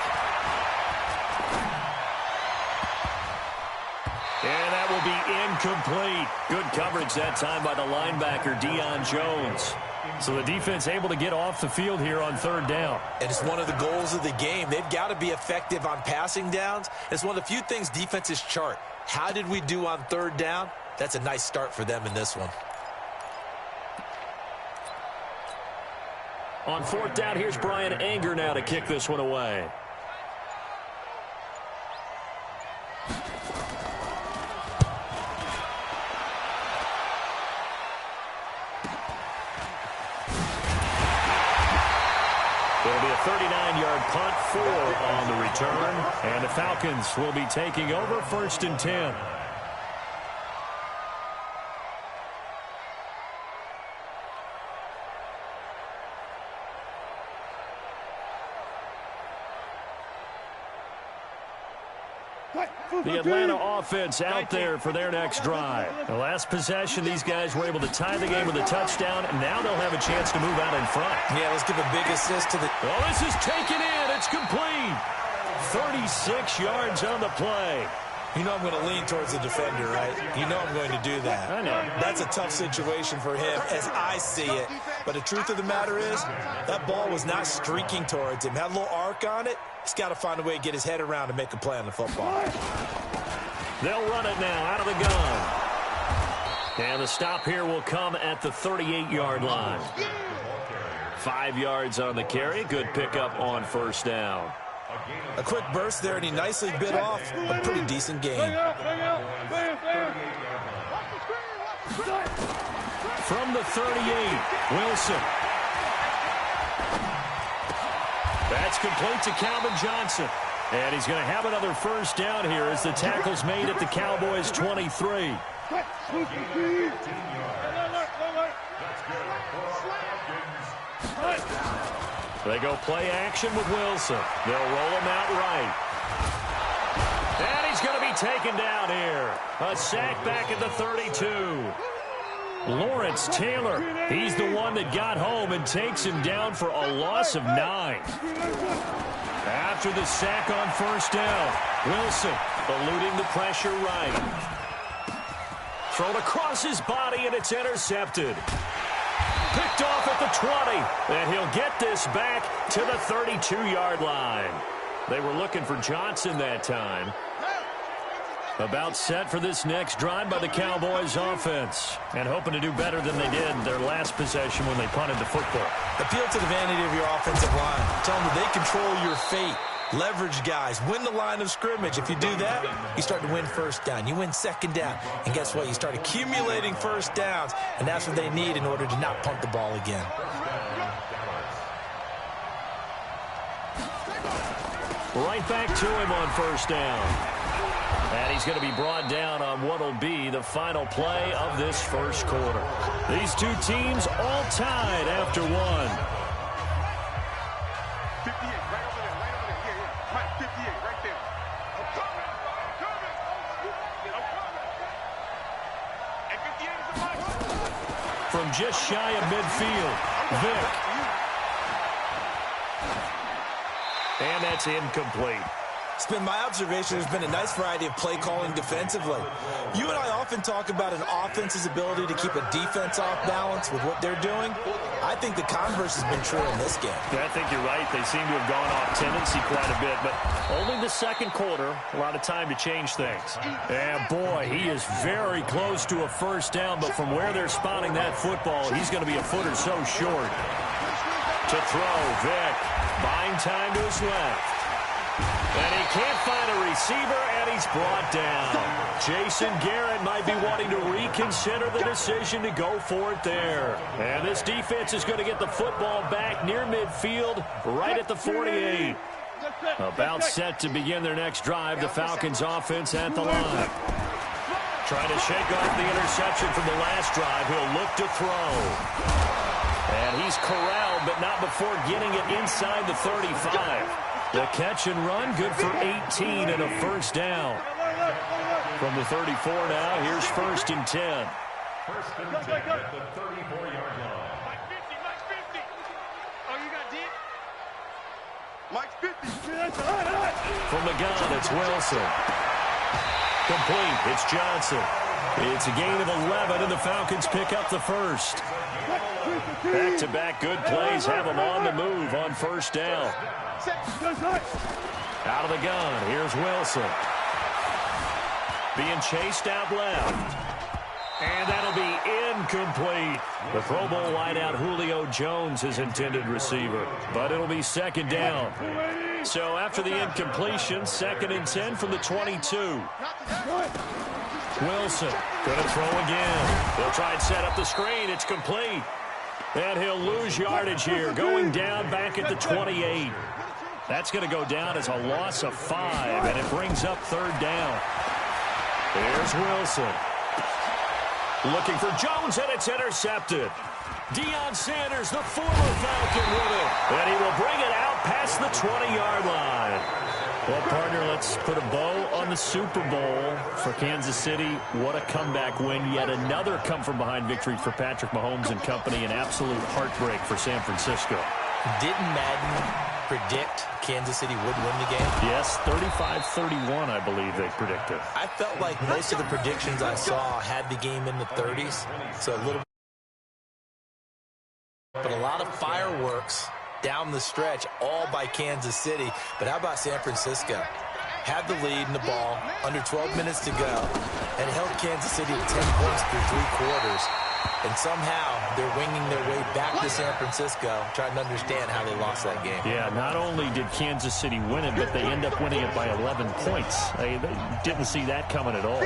Speaker 3: And that will be incomplete. Good coverage that time by the linebacker, Deion Jones. So the defense able to get off the field here on 3rd down.
Speaker 4: And it's one of the goals of the game. They've got to be effective on passing downs. It's one of the few things defenses chart. How did we do on 3rd down? That's a nice start for them in this one.
Speaker 3: On 4th down, here's Brian Anger now to kick this one away. It'll be a 39-yard punt, 4 on the return. And the Falcons will be taking over 1st and 10. The Atlanta offense out there for their next drive. The last possession, these guys were able to tie the game with a touchdown, and now they'll have a chance to move out in front.
Speaker 4: Yeah, let's give a big assist to the...
Speaker 3: Oh, this is taken in. It's complete. 36 yards on the play.
Speaker 4: You know I'm going to lean towards the defender, right? You know I'm going to do that.
Speaker 3: I know.
Speaker 4: That's a tough situation for him as I see it. But the truth of the matter is, that ball was not streaking towards him. Had a little arc on it. He's got to find a way to get his head around and make a play on the football.
Speaker 3: They'll run it now out of the gun. And the stop here will come at the 38-yard line. 5 yards on the carry. Good pickup on 1st down.
Speaker 4: A quick burst there, and he nicely bit off a pretty decent game.
Speaker 3: From the 38, Wilson. That's complete to Calvin Johnson. And he's going to have another 1st down here as the tackle's made at the Cowboys' 23. They go play action with Wilson. They'll roll him out right. And he's going to be taken down here. A sack back at the 32. Lawrence Taylor, he's the one that got home and takes him down for a loss of 9. After the sack on first down, Wilson eluding the pressure right. Thrown across his body, and it's intercepted. Picked off at the 20, and he'll get this back to the 32-yard line. They were looking for Johnson that time. About set for this next drive by the Cowboys offense, and hoping to do better than they did their last possession when they punted the football.
Speaker 4: Appeal to the vanity of your offensive line. Tell them that they control your fate. Leverage guys. Win the line of scrimmage. If you do that, you start to win first down. You win second down. And guess what? You start accumulating first downs, and that's what they need in order to not punt the ball again.
Speaker 3: Right back to him on first down. And he's going to be brought down on what will be the final play of this first quarter. These two teams all tied after one.
Speaker 5: 58, right over there, right over there. Yeah. Mike, 58, right there. I'm coming. And 58 is a Mike.
Speaker 3: From just shy of midfield, Vick. And that's incomplete.
Speaker 4: It's been my observation there's been a nice variety of play calling defensively. You and I often talk about an offense's ability to keep a defense off balance with what they're doing. I think the converse has been true in this game.
Speaker 3: Yeah, I think you're right. They seem to have gone off tendency quite a bit, but only the second quarter, a lot of time to change things. And boy, he is very close to a first down, but from where they're spotting that football, he's going to be a foot or so short. To throw, Vick, buying time to his left. And he can't find a receiver, and he's brought down. Jason Garrett might be wanting to reconsider the decision to go for it there. And this defense is going to get the football back near midfield, right at the 48. About set to begin their next drive, the Falcons offense at the line. Trying to shake off the interception from the last drive. He'll look to throw. And he's corralled, but not before getting it inside the 35. The catch and run, good for 18 and a first down. From the 34 now, here's first and 10.
Speaker 8: First and 10 at the 34-yard line.
Speaker 5: Mike 50, Mike 50. Oh, you got deep? Mike 50.
Speaker 3: From the gun, it's Wilson. Complete, it's Johnson. It's a gain of 11, and the Falcons pick up the first. Back-to-back good plays have them on the move on first down. Out of the gun, here's Wilson. Being chased out left. And that'll be incomplete. The Pro Bowl wideout Julio Jones, his intended receiver. But it'll be second down. So after the incompletion, second and 10 from the 22. Wilson going to throw again. They'll try and set up the screen. It's complete. And he'll lose yardage here, going down back at the 28. That's going to go down as a loss of 5, and it brings up third down. Here's Wilson. Looking for Jones, and it's intercepted. Deion Sanders, the former Falcon, with it. And he will bring it out past the 20-yard line. Well, partner, let's put a bow on the Super Bowl for Kansas City. What a comeback win. Yet another come-from-behind victory for Patrick Mahomes and company. An absolute heartbreak for San Francisco.
Speaker 4: Didn't Madden predict Kansas City would win the game?
Speaker 3: Yes, 35-31, I believe they predicted.
Speaker 4: I felt like most of the predictions I saw had the game in the 30s, so a little, but a lot of fireworks down the stretch, all by Kansas City. But how about San Francisco? Had the lead in the ball, under 12 minutes to go, and held Kansas City to 10 points through 3 quarters. And somehow they're winging their way back to San Francisco, trying to understand how they lost that game.
Speaker 3: Yeah, not only did Kansas City win it, but they end up winning it by 11 points. They didn't see that coming at all.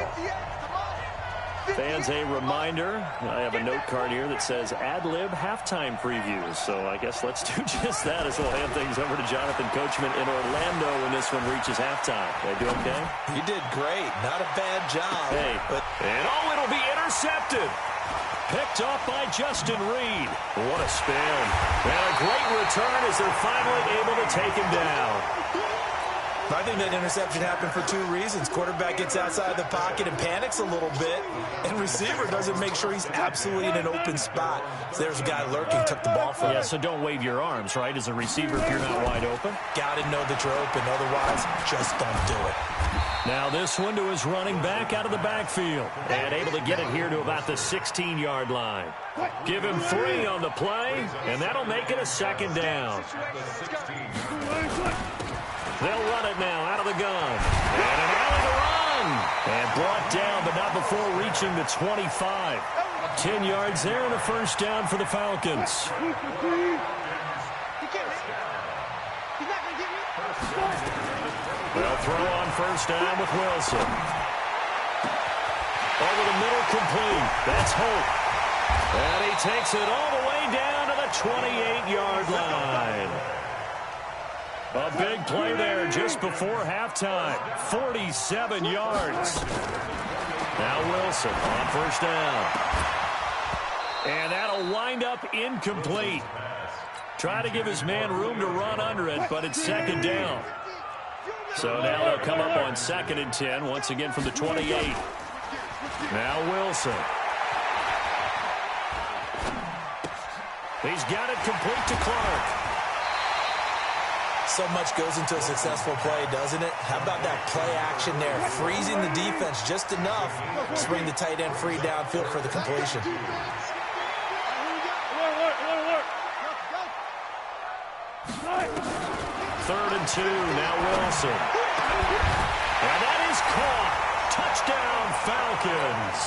Speaker 3: Fans, a reminder, I have a note card here that says ad-lib halftime previews. So I guess let's do just that as we'll hand things over to Jonathan Coachman in Orlando when this one reaches halftime. Did I do okay?
Speaker 4: You did great. Not a bad job.
Speaker 3: Hey, and it'll be intercepted. Picked off by Justin Reed. What a spin. And a great return as they're finally able to take him down.
Speaker 4: I think that interception happened for two reasons. Quarterback gets outside the pocket and panics a little bit, and receiver doesn't make sure he's absolutely in an open spot. So there's a guy lurking, took the ball from him.
Speaker 3: Yeah, so don't wave your arms, right, as a receiver if you're not wide open.
Speaker 4: Got to know that you're open. Otherwise, just don't do it.
Speaker 3: Now this one to his running back out of the backfield. And able to get it here to about the 16-yard line. Give him 3 on the play, and that'll make it a second down. They'll run it now out of the gun. And an alley to run. And brought down, but not before reaching the 25. 10 yards there and a first down for the Falcons. They'll throw on first down with Wilson. Over the middle, complete. That's Hope. And he takes it all the way down to the 28-yard line. A big play there just before halftime. 47 yards. Now Wilson on first down. And that'll wind up incomplete. Try to give his man room to run under it, but it's second down. So now they'll come up on 2nd and 10, once again from the 28. Now Wilson. He's got it complete to Clark.
Speaker 4: So much goes into a successful play, doesn't it? How about that play action there? Freezing the defense just enough to bring the tight end free downfield for the completion.
Speaker 3: 3rd and 2, now Wilson. And that is caught. Touchdown, Falcons.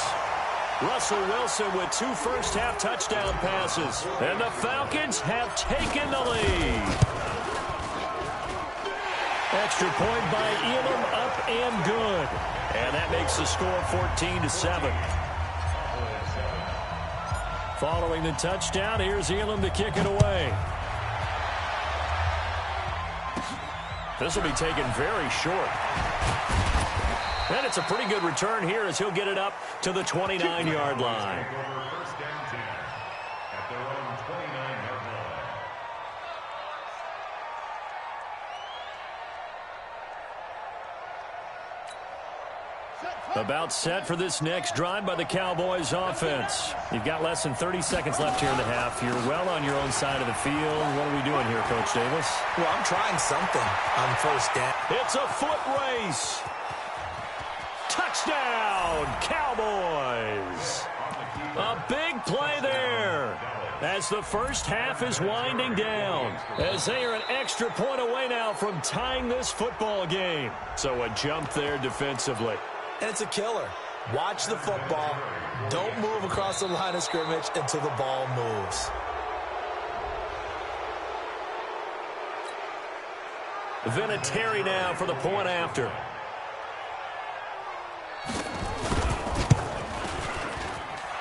Speaker 3: Russell Wilson with 2 first-half touchdown passes. And the Falcons have taken the lead. Extra point by Elam, up and good. And that makes the score 14-7. Following the touchdown, here's Elam to kick it away. This will be taken very short. And it's a pretty good return here as he'll get it up to the 29-yard line.
Speaker 8: First down 10 at their own 29-yard line.
Speaker 3: About set for this next drive by the Cowboys offense. You've got less than 30 seconds left here in the half. You're well on your own side of the field. What are we doing here, Coach Davis?
Speaker 4: Well, I'm trying something on first down.
Speaker 3: It's a foot race. Touchdown, Cowboys. A big play there as the first half is winding down, as they are an extra point away now from tying this football game. So a jump there defensively.
Speaker 4: And it's a killer. Watch the football. Don't move across the line of scrimmage until the ball moves.
Speaker 3: Vinatieri now for the point after.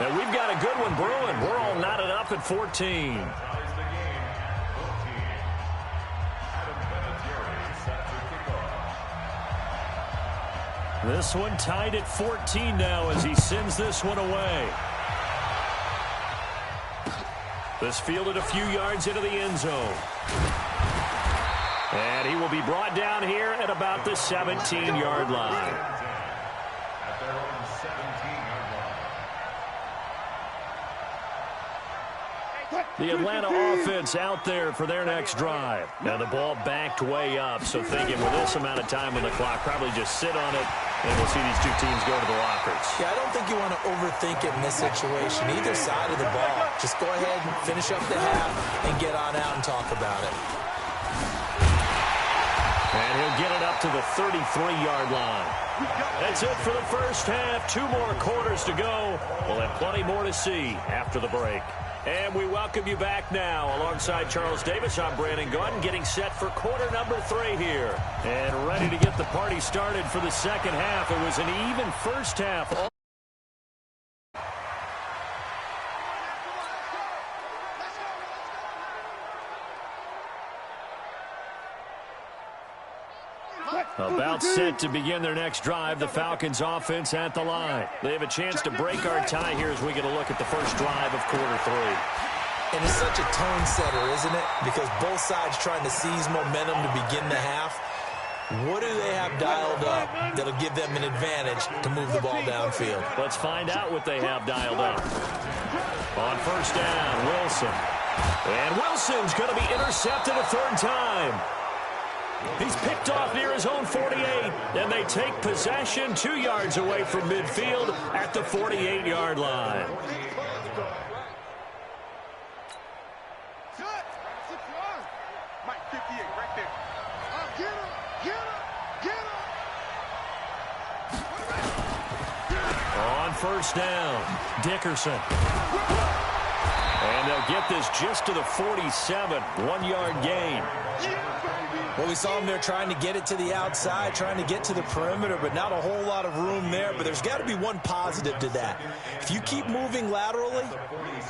Speaker 3: And we've got a good one brewing. We're all knotted up at 14. This one tied at 14 now as he sends this one away. This fielded a few yards into the end zone. And he will be brought down here at about the 17-yard line.
Speaker 8: At their own 17-yard line.
Speaker 3: The Atlanta offense out there for their next drive. Now the ball backed way up, so thinking with this amount of time on the clock, probably just sit on it, and we'll see these two teams go to the lockers.
Speaker 4: Yeah, I don't think you want to overthink it in this situation. Either side of the ball. Just go ahead and finish up the half and get on out and talk about it.
Speaker 3: And he'll get it up to the 33-yard line. That's it for the first half. 2 more quarters to go. We'll have plenty more to see after the break. And we welcome you back now. Alongside Charles Davis, I'm Brandon Gordon, getting set for quarter number 3 here. And ready to get the party started for the second half. It was an even first half. About set to begin their next drive, the Falcons offense at the line. They have a chance to break our tie here as we get a look at the first drive of quarter 3.
Speaker 4: And it's such a tone setter, isn't it? Because both sides trying to seize momentum to begin the half. What do they have dialed up that'll give them an advantage to move the ball downfield?
Speaker 3: Let's find out what they have dialed up. On first down, Wilson. And Wilson's going to be intercepted a third time. He's picked off near his own 48, and they take possession 2 yards away from midfield at the 48-yard line.
Speaker 5: Mike 58 right there. Get him.
Speaker 3: On first down, Dickerson. And they'll get this just to the 47, 1-yard gain.
Speaker 4: Well, we saw him there trying to get it to the outside, trying to get to the perimeter, but not a whole lot of room there. But there's got to be one positive to that. If you keep moving laterally,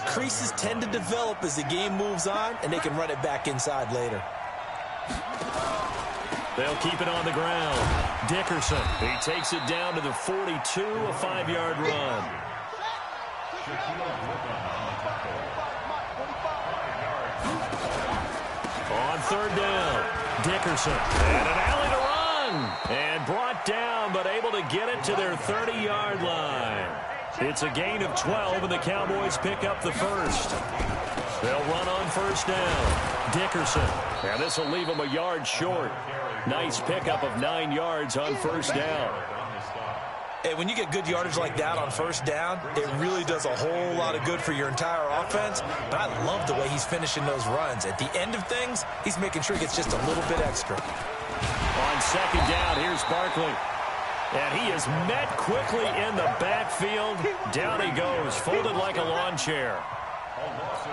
Speaker 4: creases tend to develop as the game moves on, and they can run it back inside later.
Speaker 3: They'll keep it on the ground. Dickerson, he takes it down to the 42, a 5-yard run. On third down, Dickerson. And an alley to run. And brought down, but able to get it to their 30-yard line. It's a gain of 12, and the Cowboys pick up the first. They'll run on first down. Dickerson. And this will leave them a yard short. Nice pickup of 9 yards on first down.
Speaker 4: Hey, when you get good yardage like that on first down, it really does a whole lot of good for your entire offense. But I love the way he's finishing those runs. At the end of things, he's making sure he gets just a little bit extra.
Speaker 3: On second down, here's Barkley. And he is met quickly in the backfield. Down he goes, folded like a lawn chair.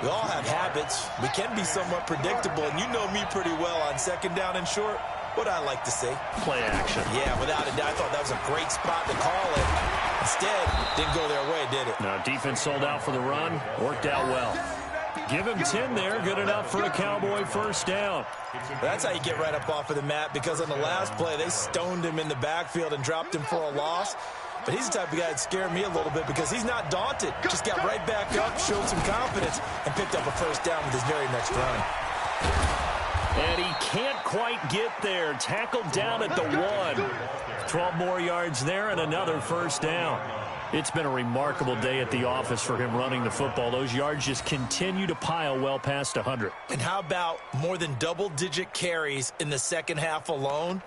Speaker 4: We all have habits. We can be somewhat predictable, and you know me pretty well on second down and short. What I like to see.
Speaker 3: Play action.
Speaker 4: Yeah, without a doubt. I thought that was a great spot to call it. Instead, didn't go their way, did it?
Speaker 3: No, defense sold out for the run. Worked out well. Give him 10 there. Good enough for a Cowboy first down.
Speaker 4: That's how you get right up off of the mat, because on the last play, they stoned him in the backfield and dropped him for a loss. But he's the type of guy that scared me a little bit because he's not daunted. Just got right back up, showed some confidence, and picked up a first down with his very next run.
Speaker 3: And he can't quite get there. Tackled down at the 1. 12 more yards there and another first down. It's been a remarkable day at the office for him running the football. Those yards just continue to pile well past 100.
Speaker 4: And how about more than double-digit carries in the second half alone?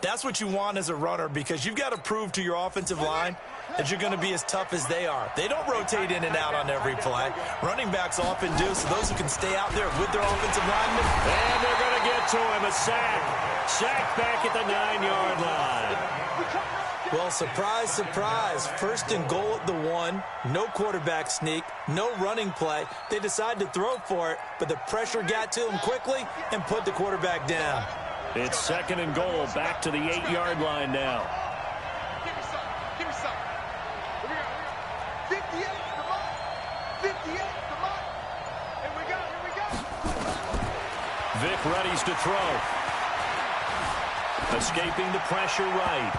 Speaker 4: That's what you want as a runner, because you've got to prove to your offensive line that you're going to be as tough as they are. They don't rotate in and out on every play. Running backs often do, so those who can stay out there with their offensive linemen.
Speaker 3: And they're going to get to him. A sack. Sack back at the 9-yard line.
Speaker 4: Well, surprise, surprise. First and goal at the 1. No quarterback sneak. No running play. They decide to throw for it, but the pressure got to them quickly and put the quarterback down.
Speaker 3: It's second and goal, back to the 8-yard line now.
Speaker 5: Give me some. Here we go. 58, come on. 58, come on. Here we go.
Speaker 3: Vic readies to throw. Escaping the pressure right.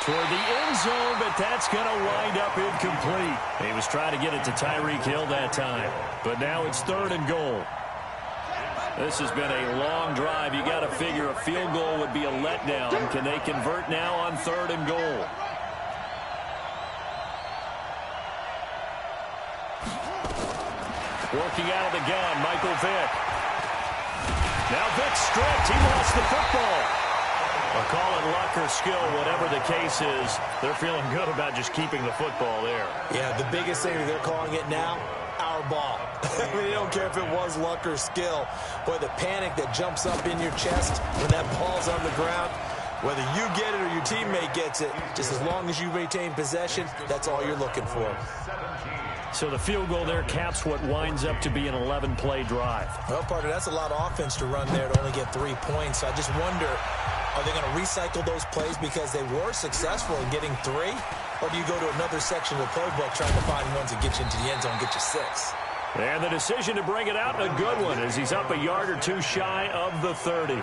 Speaker 3: Toward the end zone, but that's going to wind up incomplete. He was trying to get it to Tyreek Hill that time. But now it's third and goal. This has been a long drive. You got to figure a field goal would be a letdown. Can they convert now on third and goal? Working out of the gun, Michael Vick. Now Vick stripped. He lost the football. Or call it luck or skill, whatever the case is. They're feeling good about just keeping the football there.
Speaker 4: Yeah, the biggest thing they're calling it now, our ball. I mean, they don't care if it was luck or skill. Boy, the panic that jumps up in your chest when that ball's on the ground, whether you get it or your teammate gets it, just as long as you retain possession, that's all you're looking for.
Speaker 3: So the field goal there caps what winds up to be an 11-play drive.
Speaker 4: Well, partner, that's a lot of offense to run there to only get 3 points. So I just wonder, are they going to recycle those plays because they were successful in getting 3? Or do you go to another section of the playbook trying to find ones that get you into the end zone and get you 6?
Speaker 3: And the decision to bring it out, a good one, as he's up a yard or 2 shy of the 30.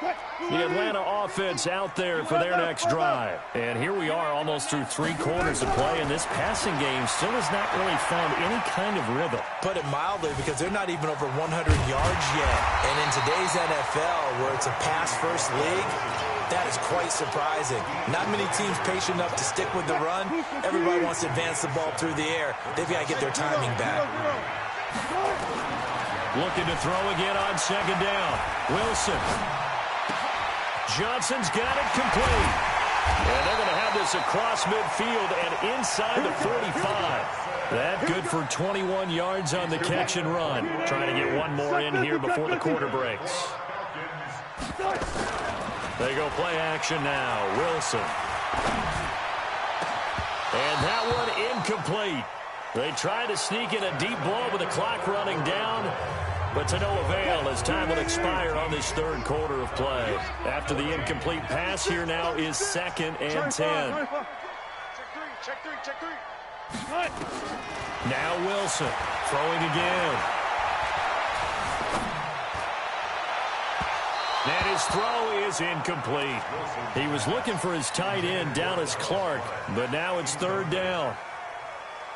Speaker 5: Let's
Speaker 3: The Atlanta offense out there for their next drive. And here we are almost through 3 quarters of play, and this passing game still has not really found any kind of rhythm.
Speaker 4: Put it mildly, because they're not even over 100 yards yet. And in today's NFL, where it's a pass-first league, that is quite surprising. Not many teams patient enough to stick with the run. Everybody wants to advance the ball through the air. They've got to get their timing back.
Speaker 3: Looking to throw again on second down. Wilson. Johnson's got it complete. And they're going to have this across midfield and inside the 45. That good for 21 yards on the catch and run. Trying to get one more in here before the quarter breaks. They go play action now. Wilson. And that one incomplete. They try to sneak in a deep ball with the clock running down, but to no avail as time will expire on this third quarter of play. After the incomplete pass, here now is 2nd and 10.
Speaker 5: Check three.
Speaker 3: Now Wilson throwing again. And his throw is incomplete. He was looking for his tight end down as Clark, but now it's 3rd down.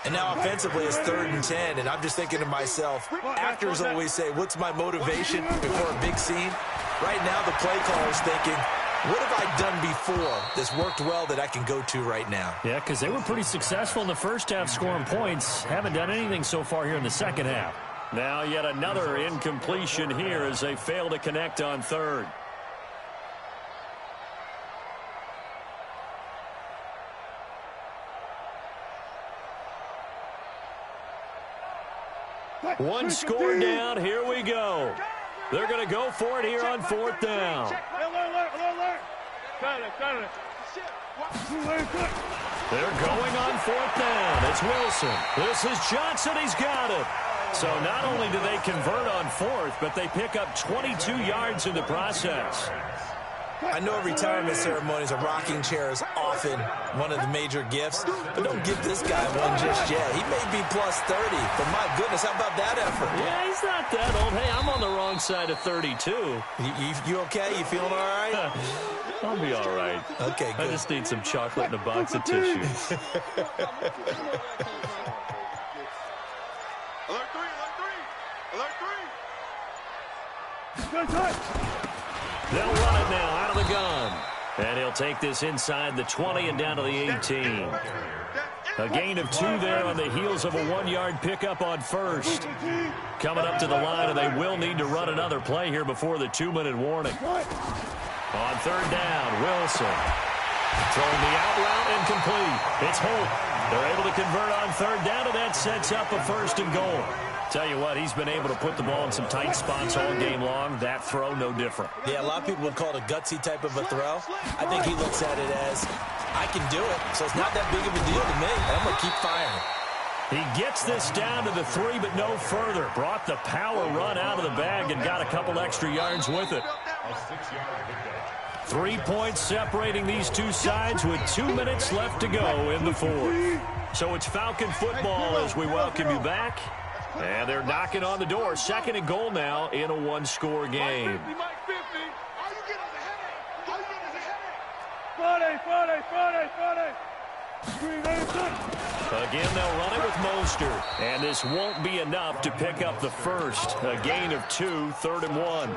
Speaker 4: And now offensively it's 3rd and 10, and I'm just thinking to myself, actors always say, what's my motivation before a big scene? Right now the play caller's thinking, what have I done before that's worked well that I can go to right now?
Speaker 3: Yeah, because they were pretty successful in the first half scoring points. Haven't done anything so far here in the second half. Now yet another incompletion here as they fail to connect on 3rd. One score down. Here we go. They're going to go for it here on 4th down. They're going on 4th down. It's Wilson. This is Johnson. He's got it. So not only do they convert on 4th, but they pick up 22 yards in the process.
Speaker 4: I know retirement ceremonies, a rocking chair is often one of the major gifts, but don't give this guy one just yet. He may be plus 30, but my goodness, how about that effort?
Speaker 3: Yeah, he's not that old. Hey, I'm on the wrong side of 32.
Speaker 4: You okay? You feeling all right?
Speaker 3: I'll be all right.
Speaker 4: Okay, good.
Speaker 3: I just need some chocolate and a box of tissues.
Speaker 5: Alert three.
Speaker 3: They'll run it now out of the gun. And he'll take this inside the 20 and down to the 18. A gain of 2 there on the heels of a 1-yard pickup on 1st. Coming up to the line, and they will need to run another play here before the 2-minute warning. On 3rd down, Wilson. Throwing the out route and complete. It's Holt. They're able to convert on 3rd down, and that sets up a 1st and goal. Tell you what, he's been able to put the ball in some tight spots all game long. That throw, no different.
Speaker 4: Yeah, a lot of people would call it a gutsy type of a throw. I think he looks at it as, I can do it, so it's not that big of a deal to me. I'm going to keep firing.
Speaker 3: He gets this down to the 3, but no further. Brought the power run out of the bag and got a couple extra yards with it. 3 points separating these two sides with 2 minutes left to go in the 4th. So it's Falcon football as we welcome you back. And they're knocking on the door. 2nd and goal now in a 1-score game. Again, they'll run it with Mostert. And this won't be enough to pick up the 1st. A gain of 2, 3rd and 1.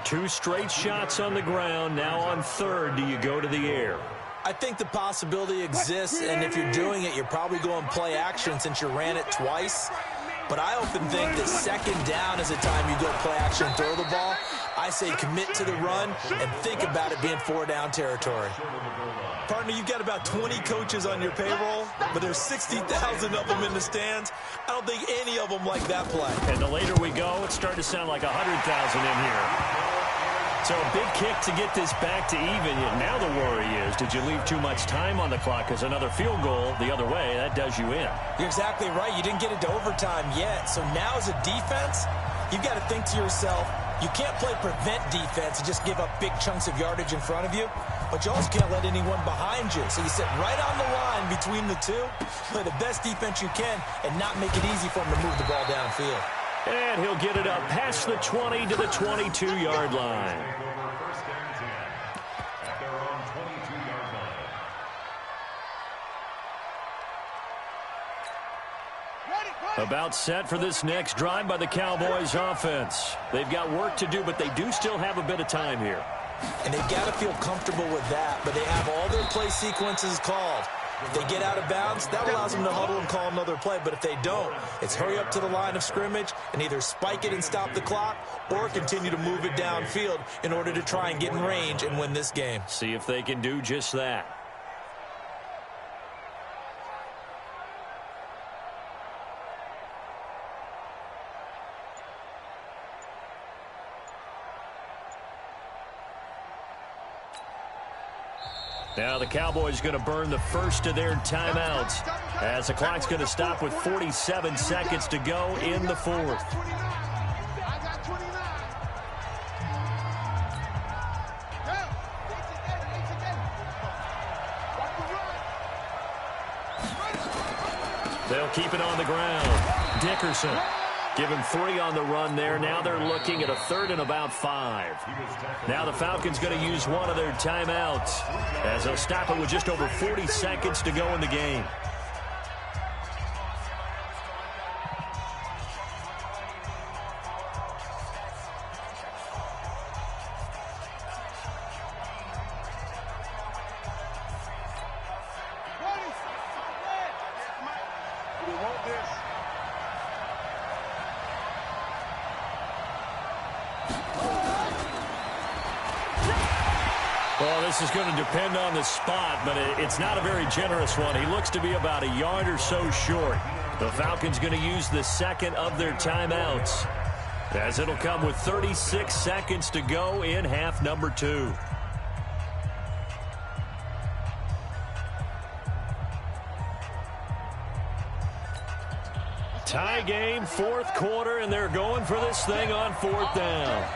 Speaker 3: 2 straight shots on the ground. Now on 3rd, do you go to the air?
Speaker 4: I think the possibility exists, and if you're doing it, you're probably going play action since you ran it twice. But I often think that 2nd down is the time you go play action and throw the ball. I say commit to the run and think about it being 4-down territory. Partner, you've got about 20 coaches on your payroll, but there's 60,000 of them in the stands. I don't think any of them like that play.
Speaker 3: And the later we go, it's starting to sound like 100,000 in here. So a big kick to get this back to even. Now the worry is, did you leave too much time on the clock? Because another field goal the other way, that does you in.
Speaker 4: You're exactly right. You didn't get it to overtime yet. So now as a defense, you've got to think to yourself, you can't play prevent defense and just give up big chunks of yardage in front of you. But you also can't let anyone behind you. So you sit right on the line between the two, play the best defense you can, and not make it easy for them to move the ball downfield.
Speaker 3: And he'll get it up past the 20 to the 22-yard line. About set for this next drive by the Cowboys offense. They've got work to do, but they do still have a bit of time here.
Speaker 4: And they've got to feel comfortable with that, but they have all their play sequences called. If they get out of bounds, that allows them to huddle and call another play. But if they don't, it's hurry up to the line of scrimmage and either spike it and stop the clock or continue to move it downfield in order to try and get in range and win this game.
Speaker 3: See if they can do just that. Now the Cowboys going to burn the first of their timeouts as the clock's going to stop with 47 seconds to go in the fourth. They'll keep it on the ground. Dickerson. Give him 3 on the run there. Now they're looking at a 3rd and about 5. Now the Falcons going to use one of their timeouts as they'll stop it with just over 40 seconds to go in the game. This is going to depend on the spot, but it's not a very generous one. He looks to be about a yard or so short. The Falcons going to use the second of their timeouts as it'll come with 36 seconds to go in half number 2. Tie game, 4th quarter, and they're going for this thing on 4th down.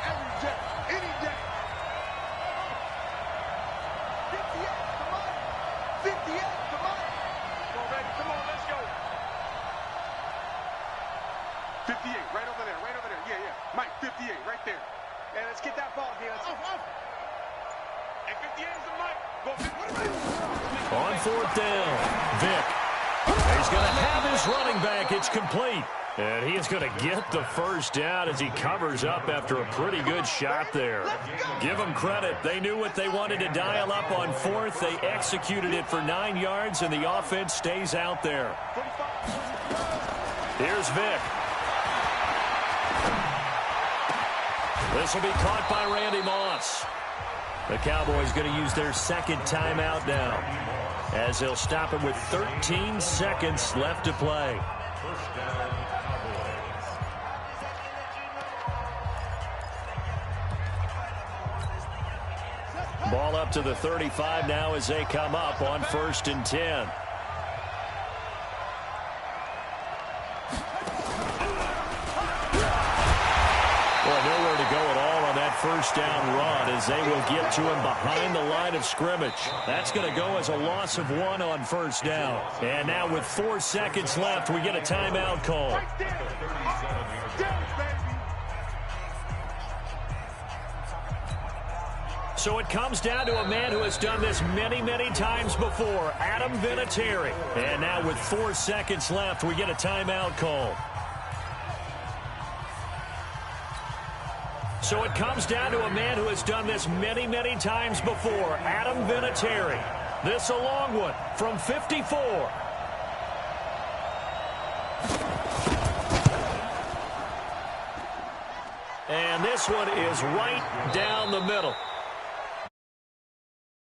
Speaker 3: On 4th down, Vick. He's going to have his running back. It's complete. And he is going to get the first down as he covers up after a pretty good shot there. Give them credit. They knew what they wanted to dial up on 4th. They executed it for 9 yards, and the offense stays out there. Here's Vick. This will be caught by Randy Moss. The Cowboys going to use their second timeout now as they'll stop it with 13 seconds left to play. Ball up to the 35 now as they come up on 1st and 10. Well, nowhere to go at all on that first down run as they will get to him behind the line of scrimmage. That's going to go as a loss of 1 on 1st down. And now with 4 seconds left, we get a timeout call. So it comes down to a man who has done this many, many times before, Adam Vinatieri. And now with 4 seconds left, we get a timeout call. So it comes down to a man who has done this many, many times before, Adam Vinatieri. This a long one from 54. And this one is right down the middle.